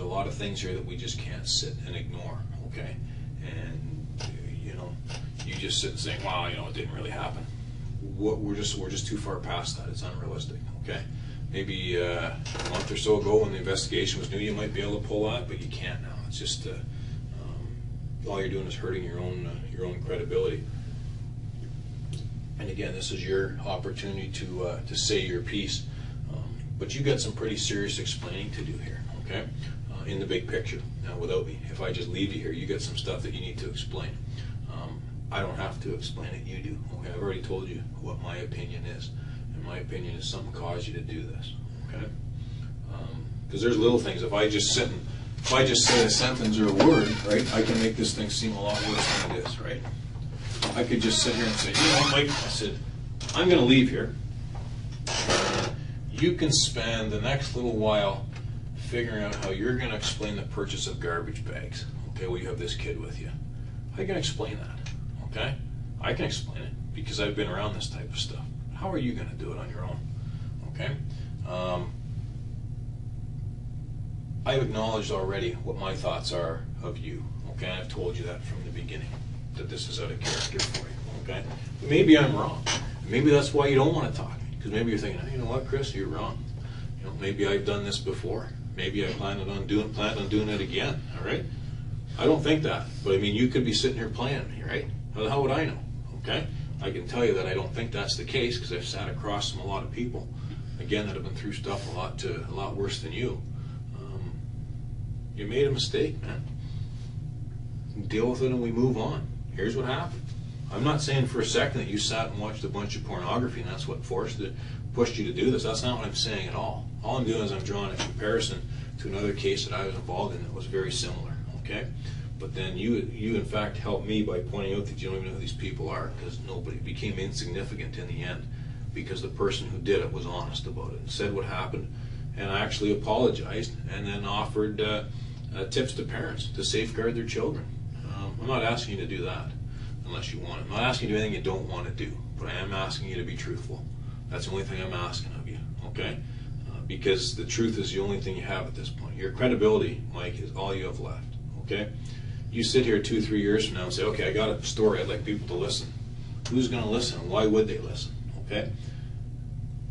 a lot of things here that we just can't sit and ignore, okay? And you know, you just sit and say, "Wow, you know, it didn't really happen." We're just too far past that. It's unrealistic, okay? Maybe a month or so ago when the investigation was new, you might be able to pull that, but you can't now. It's just all you're doing is hurting your own credibility. And again, this is your opportunity to say your piece, but you got some pretty serious explaining to do here, okay? In the big picture, without me. If I just leave you here, you get some stuff that you need to explain. I don't have to explain it, you do. Okay, I've already told you what my opinion is, and my opinion is something caused you to do this. Okay, because there's little things. If I just say a sentence or a word, right, I can make this thing seem a lot worse than it is, right? I could just sit here and say, you know, Mike, I said, I'm going to leave here. You can spend the next little while figuring out how you're going to explain the purchase of garbage bags. Okay, well, you have this kid with you. I can explain that. Okay, I can explain it because I've been around this type of stuff. How are you going to do it on your own? Okay, I've acknowledged already what my thoughts are of you. Okay, I've told you that from the beginning, that this is out of character for you. Okay, but maybe I'm wrong. Maybe that's why you don't want to talk, because maybe you're thinking, hey, you know what, Chris, you're wrong. You know, maybe I've done this before. Maybe I plan on doing it again. All right. I don't think that, but I mean, you could be sitting here playing me, right? How would I know? Okay, I can tell you that I don't think that's the case because I've sat across from a lot of people, again, that have been through stuff a lot worse than you. You made a mistake, man. Deal with it, and we move on. Here's what happened. I'm not saying for a second that you sat and watched a bunch of pornography and that's what pushed you to do this. That's not what I'm saying at all. All I'm doing is I'm drawing a comparison to another case that I was involved in that was very similar. Okay. But then you in fact helped me by pointing out that you don't even know who these people are, because nobody became insignificant in the end because the person who did it was honest about it and said what happened and actually apologized and then offered tips to parents to safeguard their children. I'm not asking you to do that unless you want it. I'm not asking you to do anything you don't want to do, but I am asking you to be truthful. That's the only thing I'm asking of you, okay? Because the truth is the only thing you have at this point. Your credibility, Mike, is all you have left, okay? You sit here 2-3 years from now and say, okay, I got a story, I'd like people to listen. Who's going to listen? Why would they listen? Okay?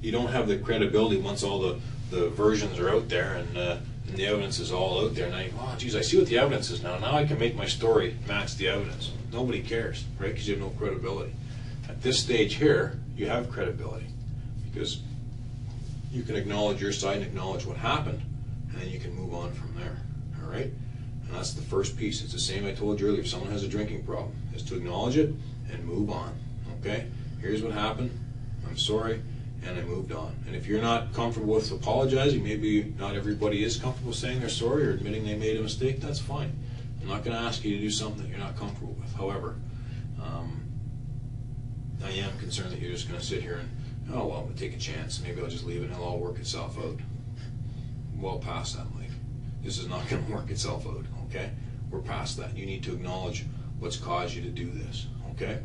You don't have the credibility once all the versions are out there and the evidence is all out there. Now you go, oh, geez, I see what the evidence is now. Now I can make my story match the evidence. Nobody cares, right? Because you have no credibility. At this stage here, you have credibility because you can acknowledge your side and acknowledge what happened, and then you can move on from there, all right? And that's the first piece. It's the same I told you earlier. If someone has a drinking problem, is to acknowledge it and move on. Okay? Here's what happened. I'm sorry, and I moved on. And if you're not comfortable with apologizing, maybe not everybody is comfortable saying they're sorry or admitting they made a mistake, that's fine. I'm not going to ask you to do something that you're not comfortable with. However, I am concerned that you're just going to sit here and, oh, well, I'm going to take a chance. Maybe I'll just leave it and it'll all work itself out. Well past that, Mike. This is not going to work itself out, okay? We're past that. You need to acknowledge what's caused you to do this, okay?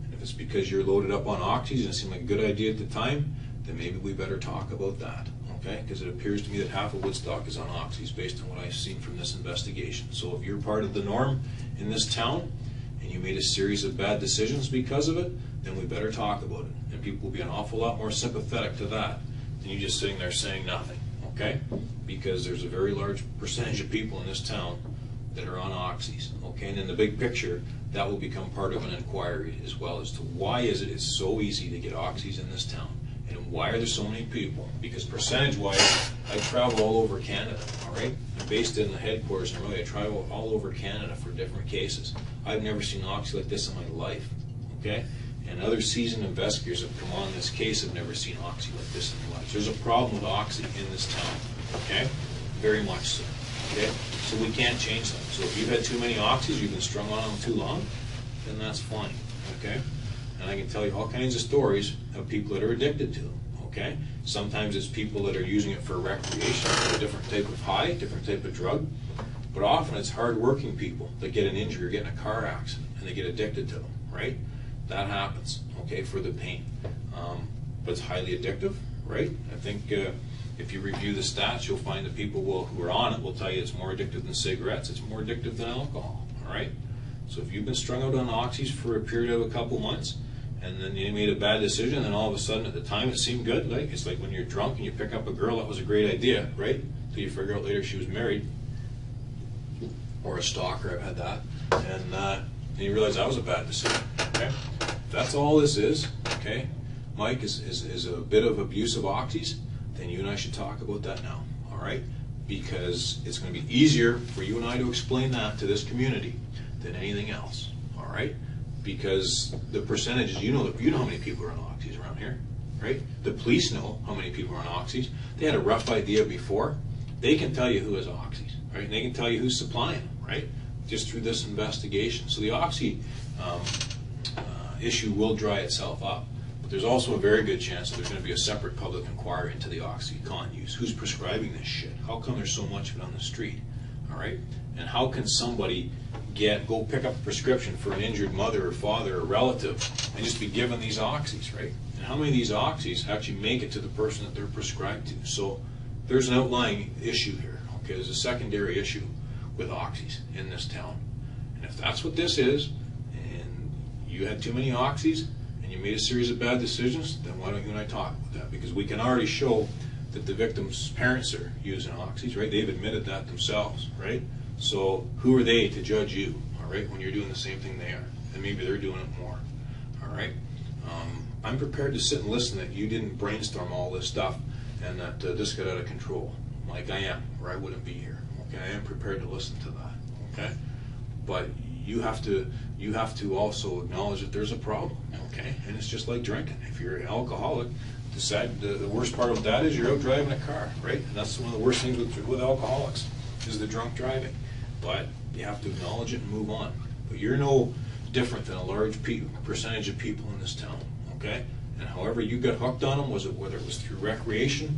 And if it's because you're loaded up on oxys and it seemed like a good idea at the time, then maybe we better talk about that, okay? Because it appears to me that half of Woodstock is on oxys based on what I've seen from this investigation. So if you're part of the norm in this town and you made a series of bad decisions because of it, then we better talk about it. And people will be an awful lot more sympathetic to that than you just sitting there saying nothing, okay? because there's a very large percentage of people in this town that are on oxys, okay? And in the big picture, that will become part of an inquiry as well as to why is it it's so easy to get oxys in this town, and why are there so many people? Because percentage-wise, I travel all over Canada, all right? I'm based in the headquarters in Roy. I travel all over Canada for different cases. I've never seen oxy like this in my life, okay? And other seasoned investigators have come on this case have never seen oxy like this in their lives. There's a problem with oxy in this town, okay? Very much so, okay? So we can't change them. So if you've had too many oxys, you've been strung on them too long, then that's fine, okay? And I can tell you all kinds of stories of people that are addicted to them, okay? Sometimes it's people that are using it for recreation, for a different type of high, different type of drug. But often it's hard-working people that get an injury or get in a car accident and they get addicted to them, right? That happens, okay, for the pain. But it's highly addictive, right? I think if you review the stats, you'll find that people who are on it will tell you it's more addictive than cigarettes, it's more addictive than alcohol, all right? So if you've been strung out on oxys for a period of a couple months, and then you made a bad decision, and all of a sudden at the time it seemed good, like it's like when you're drunk and you pick up a girl, that was a great idea, right? Until you figure out later she was married, or a stalker, I've had that, and you realize that was a bad decision, okay? If that's all this is, okay, Mike, is a bit of abuse of oxys, then you and I should talk about that now, all right? Because it's going to be easier for you and I to explain that to this community than anything else, all right? Because the percentages, you know how many people are on oxys around here, right? The police know how many people are on oxys. They had a rough idea before. They can tell you who has oxys, right? And they can tell you who's supplying them, right? Just through this investigation. So the oxy issue will dry itself up. But there's also a very good chance that there's going to be a separate public inquiry into the OxyContin use. Who's prescribing this shit? How come there's so much of it on the street? All right? And how can somebody go pick up a prescription for an injured mother or father or relative and just be given these oxys, right? And how many of these oxys actually make it to the person that they're prescribed to? So there's an outlying issue here, okay? There's a secondary issue with oxys in this town. And if that's what this is, and you had too many oxys, and you made a series of bad decisions, then why don't you and I talk about that? Because we can already show that the victim's parents are using oxys, right? They've admitted that themselves, right? So who are they to judge you, all right, when you're doing the same thing they are? And maybe they're doing it more, all right? I'm prepared to sit and listen that you didn't brainstorm all this stuff and that this got out of control, like I am, or I wouldn't be here, okay? I am prepared to listen to that, okay? But you have to also acknowledge that there's a problem, okay? And it's just like drinking. If you're an alcoholic, the worst part of that is you're out driving a car, right? And that's one of the worst things with alcoholics, is the drunk driving. But you have to acknowledge it and move on. But you're no different than a large percentage of people in this town, okay? And however you got hooked on them, whether it was through recreation,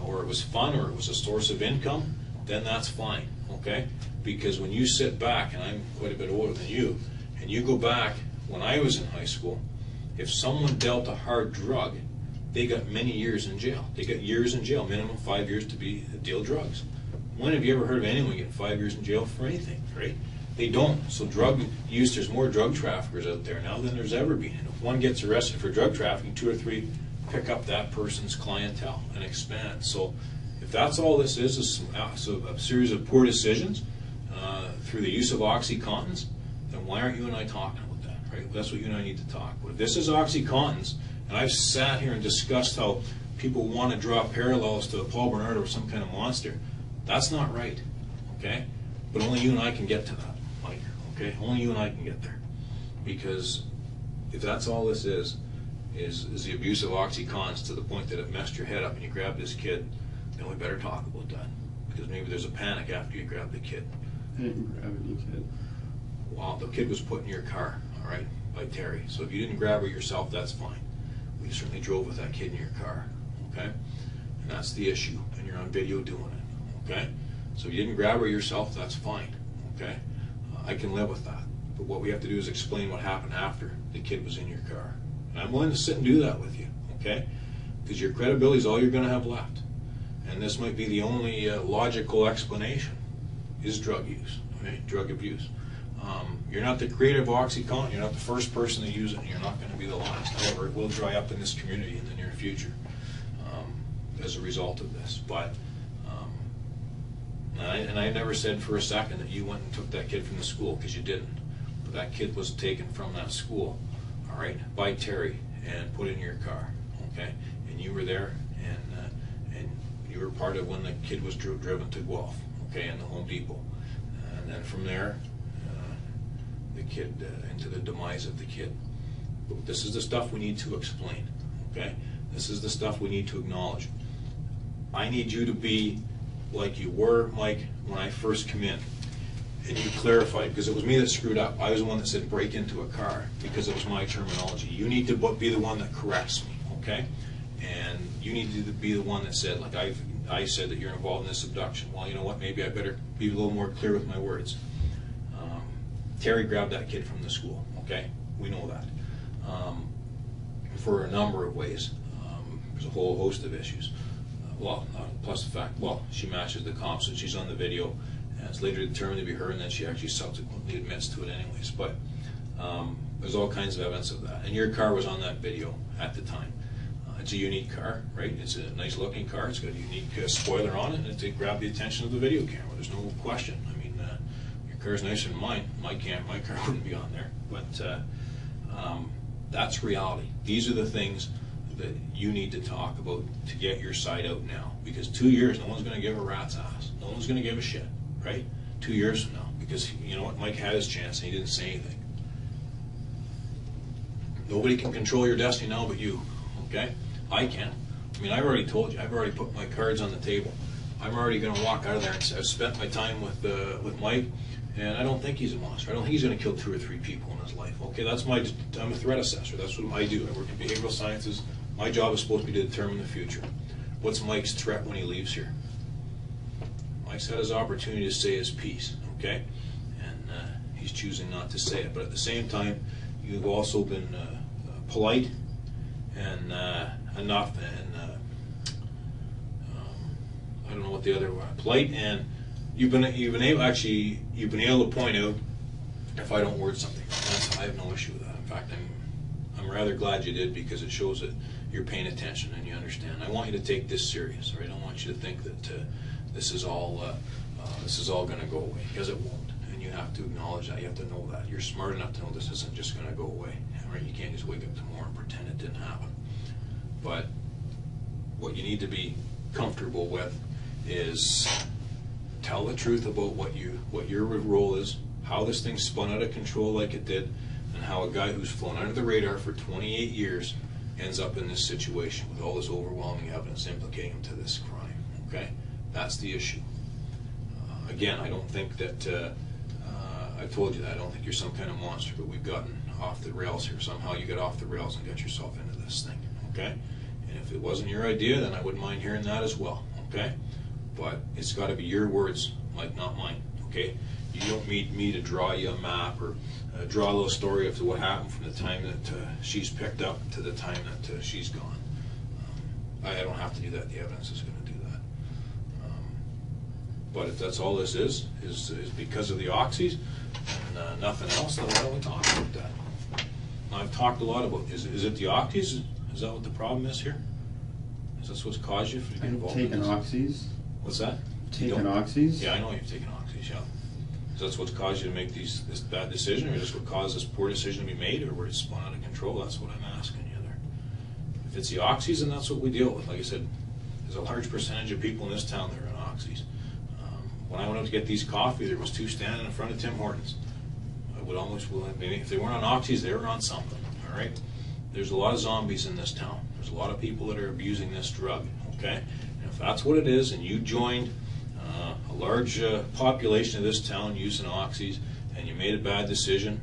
or it was fun, or it was a source of income, then that's fine, okay? Because when you sit back, and I'm quite a bit older than you, and you go back, when I was in high school, if someone dealt a hard drug, they got many years in jail. They got years in jail, minimum 5 years to deal drugs. When have you ever heard of anyone getting 5 years in jail for anything, right? They don't. So drug use, there's more drug traffickers out there now than there's ever been. And if one gets arrested for drug trafficking, 2 or 3 pick up that person's clientele and expand. So if that's all this is a series of poor decisions through the use of OxyContins, then why aren't you and I talking about that, right? That's what you and I need to talk about. If this is OxyContins, and I've sat here and discussed how people want to draw parallels to Paul Bernard or some kind of monster, that's not right, okay? But only you and I can get to that, Mike, okay? Only you and I can get there. Because if that's all this is the abuse of OxyContins to the point that it messed your head up and you grabbed this kid, then we better talk about that. Because maybe there's a panic after you grab the kid. I didn't grab any kid. Well, the kid was put in your car, all right, by Terry. So if you didn't grab her yourself, that's fine. We certainly drove with that kid in your car, okay? And that's the issue, and you're on video doing it, okay? So if you didn't grab her yourself, that's fine, okay? I can live with that. But what we have to do is explain what happened after the kid was in your car. And I'm willing to sit and do that with you, okay? Because your credibility is all you're going to have left. And this might be the only logical explanation, is drug use, okay? Drug abuse. You're not the creator of OxyContin, you're not the first person to use it, and you're not going to be the last. However, it will dry up in this community in the near future as a result of this. But And I never said for a second that you went and took that kid from the school, because you didn't. But that kid was taken from that school, all right, by Terry, and put in your car, okay? And you were there, and you were part of when the kid was driven to Guelph, okay, in the Home Depot. And then from there, the kid, into the demise of the kid. But this is the stuff we need to explain, okay? This is the stuff we need to acknowledge. I need you to be like you were, Mike, when I first come in. And you clarified, because it was me that screwed up. I was the one that said break into a car, because it was my terminology. You need to be the one that corrects me, okay? And you need to be the one that said, like I said that you're involved in this abduction. Well, you know what, maybe I better be a little more clear with my words. Terry grabbed that kid from the school, okay? We know that. For a number of ways. There's a whole host of issues. Plus the fact, she matches the comps and she's on the video, and it's later determined to be her, and then she actually subsequently admits to it anyways. But there's all kinds of evidence of that. And your car was on that video at the time. It's a unique car, right? It's a nice looking car. It's got a unique spoiler on it, and it grabbed the attention of the video camera. There's no question. I mean, your car's nicer than mine. My car wouldn't be on there. But that's reality. These are the things that you need to talk about to get your side out now. Because 2 years, no one's going to give a rat's ass. No one's going to give a shit, right? 2 years from now. Because you know what? Mike had his chance and he didn't say anything. Nobody can control your destiny now but you, okay? I can. I mean, I've already told you. I've already put my cards on the table. I'm already going to walk out of there and say, I've spent my time with Mike, and I don't think he's a monster. I don't think he's going to kill 2 or 3 people in his life. Okay, I'm a threat assessor. That's what I do. I work in behavioral sciences. My job is supposed to be to determine the future. What's Mike's threat when he leaves here? Mike's had his opportunity to say his piece, okay? And he's choosing not to say it. But at the same time, you've also been polite and enough, and I don't know what the other word. Polite, and you've been able to point out if I don't word something. I have no issue with that. In fact, I'm rather glad you did, because it shows that you're paying attention and you understand. I want you to take this serious, right? I don't want you to think that this is all going to go away, because it won't. And you have to acknowledge that. You have to know that. You're smart enough to know this isn't just going to go away, right? You can't just wake up tomorrow and pretend it didn't happen. But what you need to be comfortable with is tell the truth about what your role is, how this thing spun out of control like it did, and how a guy who's flown under the radar for 28 years ends up in this situation with all this overwhelming evidence implicating him to this crime. Okay? That's the issue. Again, I don't think that, I've told you that, I don't think you're some kind of monster, but we've gotten off the rails here. Somehow you get off the rails and get yourself into this thing. Okay? And if it wasn't your idea, then I wouldn't mind hearing that as well. Okay? But it's got to be your words, Mike, not mine. Okay? You don't need me to draw you a map or draw a little story of what happened from the time that she's picked up to the time that she's gone. I don't have to do that. The evidence is going to do that. But if that's all this is because of the oxys and nothing else, then why don't we talk about that? Now, I've talked a lot about, is it the oxys? Is that what the problem is here? Is that what's caused you to get involved in this? Taken oxys? What's that? Taken oxys? Yeah, I know you've taken oxys, yeah. So that's what's caused you to make this bad decision, or just what caused this poor decision to be made, or where it's spun out of control? That's what I'm asking you there. If it's the oxys, then that's what we deal with. Like I said, there's a large percentage of people in this town that are on oxys. When I went out to get these coffee, there was 2 standing in front of Tim Hortons. I would almost, maybe if they weren't on oxys, they were on something, all right? There's a lot of zombies in this town. There's a lot of people that are abusing this drug, okay? And if that's what it is, and you joined a large population of this town using oxys, and you made a bad decision,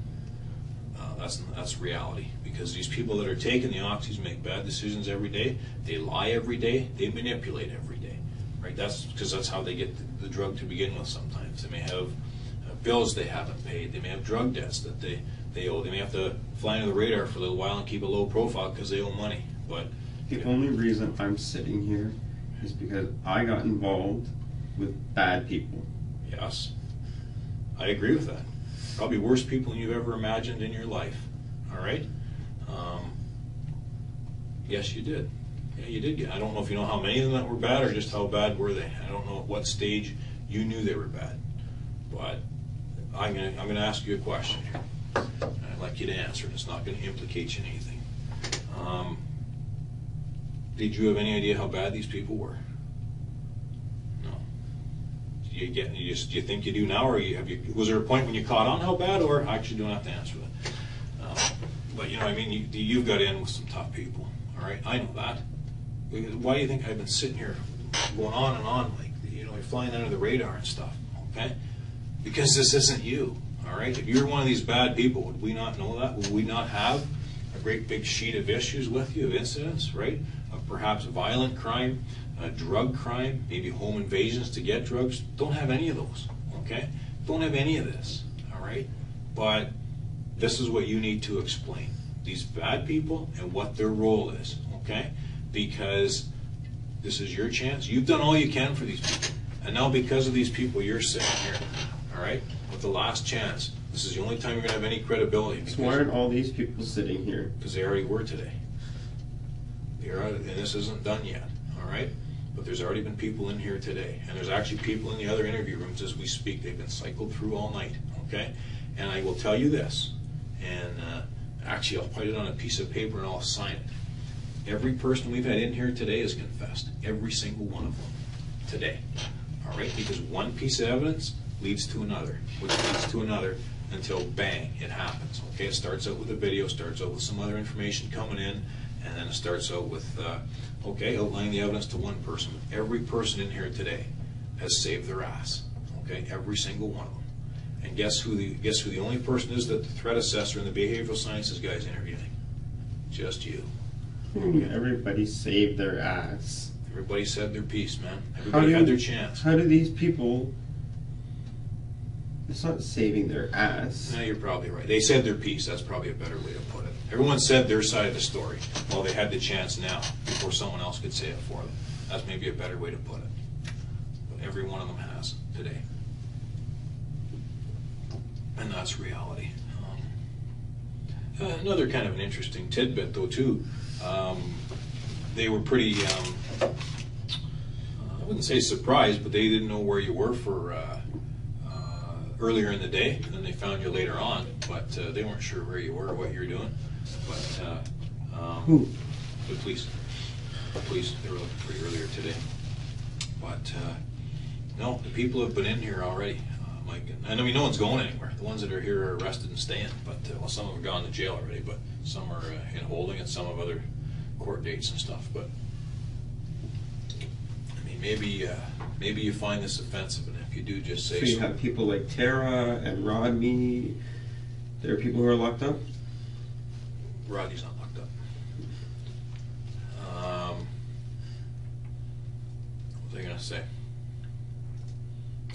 that's reality. Because these people that are taking the oxys make bad decisions every day. They lie every day. They manipulate every day, right? That's because that's how they get the drug to begin with. Sometimes they may have bills they haven't paid. They may have drug debts that they owe. They may have to fly under the radar for a little while and keep a low profile because they owe money. But the only reason I'm sitting here is because I got involved with bad people. Yes, I agree with that. Probably worse people than you've ever imagined in your life. All right? Yes, you did. Yeah, you did. I don't know if you know how many of them that were bad, or just how bad were they. I don't know at what stage You knew they were bad. But I'm gonna ask you a question here. And I'd like you to answer it. It's not going to implicate you in anything. Did you have any idea how bad these people were? No. Do you think you do now, or was there a point when you caught on how bad, or I actually don't have to answer that? But you know, I mean, you've got in with some tough people. All right, I know that. Why do you think I've been sitting here going on and on, like, you know, you're flying under the radar and stuff? Okay, because this isn't you. All right, if you're one of these bad people, would we not know that? Would we not have a great big sheet of issues with you, of incidents, right? Of perhaps violent crime, drug crime, maybe home invasions to get drugs. Don't have any of those, okay? Don't have any of this, all right? But this is what you need to explain. These bad people and what their role is, okay? Because this is your chance. You've done all you can for these people. And now because of these people, you're sitting here, all right, with the last chance. This is the only time you're going to have any credibility. So why aren't all these people sitting here? Because they already were today. And this isn't done yet, all right? But there's already been people in here today. And there's actually people in the other interview rooms as we speak. They've been cycled through all night, okay? And I will tell you this, and actually I'll put it on a piece of paper and I'll sign it. Every person we've had in here today has confessed. Every single one of them today, all right? Because one piece of evidence leads to another, which leads to another, until bang, it happens. Okay, it starts out with a video, starts out with some other information coming in, and then it starts out with, okay, outlining the evidence to one person. Every person in here today has saved their ass. Okay, every single one of them. And guess who the only person is that the threat assessor and the behavioral sciences guy's interviewing? Just you. Everybody saved their ass. Everybody said their piece, man. Everybody had their chance. How do these people... It's not saving their ass. No, you're probably right. They said their piece. That's probably a better way to put it. Everyone said their side of the story. Well, they had the chance now before someone else could say it for them. That's maybe a better way to put it. But every one of them has today. And that's reality. Another kind of an interesting tidbit, though, too. They were pretty, I wouldn't say surprised, but they didn't know where you were for earlier in the day, and then they found you later on, but they weren't sure where you were or what you were doing. But who? The police. The police, they were looking for you earlier today. But no, the people have been in here already, Mike. And I mean, no one's going anywhere. The ones that are here are arrested and staying, but well, some of them have gone to jail already, but some are in holding, and some have other court dates and stuff. But I mean, maybe you find this offensive, and if you do, just say so. You have people like Tara and Rodney. There are people who are locked up? Rodney's not locked up. What was I going to say?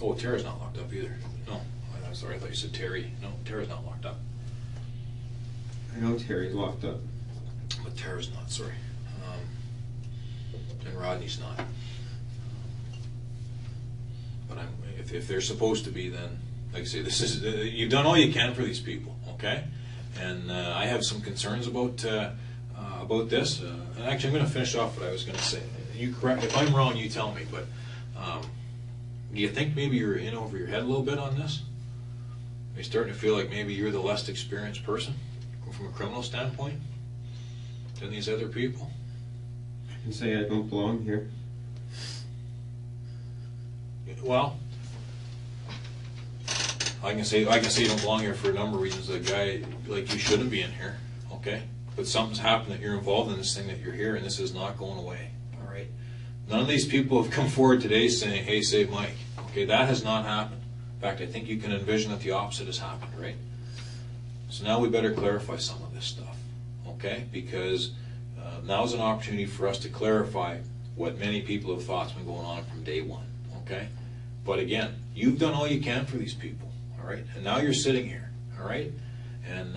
Oh, Tara's not locked up either. No, I'm sorry, I thought you said Terry. No, Tara's not locked up. I know Terry's locked up. But Tara's not, sorry. And Rodney's not. But if they're supposed to be, then, like I say, this is you've done all you can for these people, okay? And I have some concerns about this. And actually, I'm going to finish off what I was going to say. You correct if I'm wrong. You tell me. But do you think maybe you're in over your head a little bit on this? Are you starting to feel like maybe you're the less experienced person from a criminal standpoint than these other people? I can say I don't belong here. Well, I can say you don't belong here for a number of reasons. A guy like you shouldn't be in here, okay? But something's happened that you're involved in this thing, that you're here, and this is not going away. All right. None of these people have come forward today saying, "Hey, save Mike." Okay, that has not happened. In fact, I think you can envision that the opposite has happened, right? So now we better clarify some of this stuff, okay? Because now's an opportunity for us to clarify what many people have thought's been going on from day one, okay? But again, you've done all you can for these people, all right? And now you're sitting here, all right? And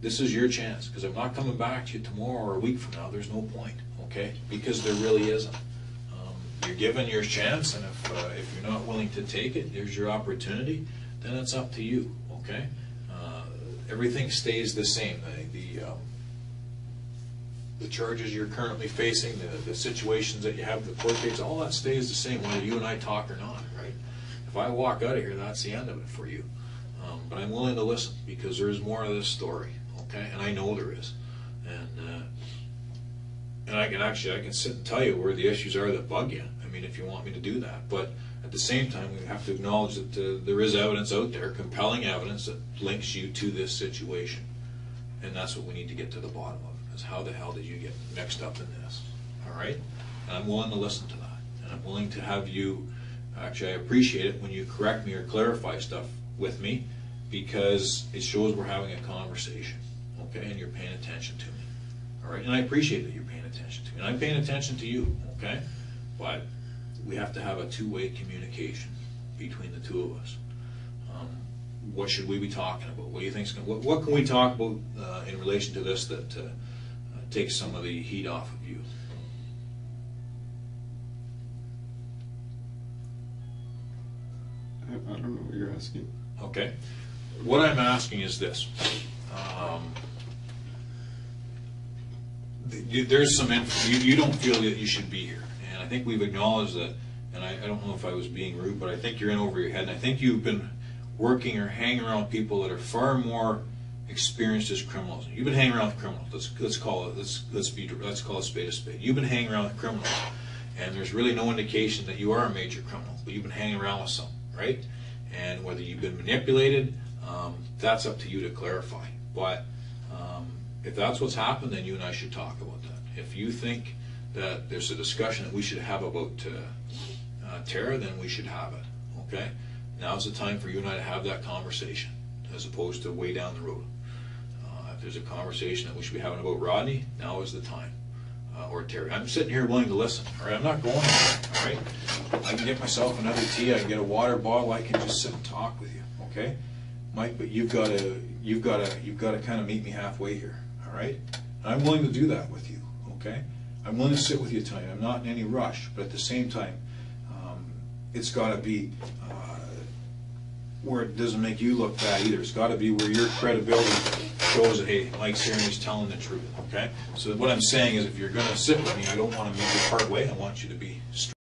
this is your chance, because I'm not coming back to you tomorrow or a week from now. There's no point, okay? Because there really isn't. You're given your chance, and if you're not willing to take it, there's your opportunity, then it's up to you, okay? Everything stays the same. The charges you're currently facing, the situations that you have, the court dates, all that stays the same, whether you and I talk or not, right? if I walk out of here, that's the end of it for you. But I'm willing to listen, because there's more of this story, okay? And I know there is. And I can sit and tell you where the issues are that bug you. I mean, if you want me to do that. But at the same time, we have to acknowledge that there is evidence out there, compelling evidence that links you to this situation. And that's what we need to get to the bottom of, is how the hell did you get mixed up in this? All right? And I'm willing to listen to that. And I'm willing to have you, actually, I appreciate it when you correct me or clarify stuff with me, because it shows we're having a conversation, okay? And you're paying attention to me. All right? And I appreciate that you're paying attention to me. And I'm paying attention to you, okay? But we have to have a two-way communication between the two of us. What should we be talking about? What do you think? What can we talk about in relation to this that takes some of the heat off of you? I don't know what you're asking. Okay. What I'm asking is this. There's some you don't feel that you should be here, and I think we've acknowledged that. And I don't know if I was being rude, but I think you're in over your head, and I think you've been working or hanging around people that are far more experienced as criminals. You've been hanging around with criminals. Let's call it a spade a spade. You've been hanging around with criminals, and there's really no indication that you are a major criminal, but you've been hanging around with some, right? And whether you've been manipulated, that's up to you to clarify. But if that's what's happened, then you and I should talk about that. If you think that there's a discussion that we should have about Tara, then we should have it, okay? Now's the time for you and I to have that conversation, as opposed to way down the road. If there's a conversation that we should be having about Rodney, now is the time. Or Terry. I'm sitting here willing to listen, all right? I'm not going anywhere, all right? I can get myself another tea, I can get a water bottle, I can just sit and talk with you, okay? Mike, but you've got to kind of meet me halfway here, all right? And I'm willing to do that with you, okay? I'm willing to sit with you tonight. I'm not in any rush, but at the same time, it's got to be where it doesn't make you look bad either. It's got to be where your credibility shows that, hey, Mike's here and he's telling the truth, okay? So what I'm saying is, if you're going to sit with me, I don't want to make you part way. I want you to be straight.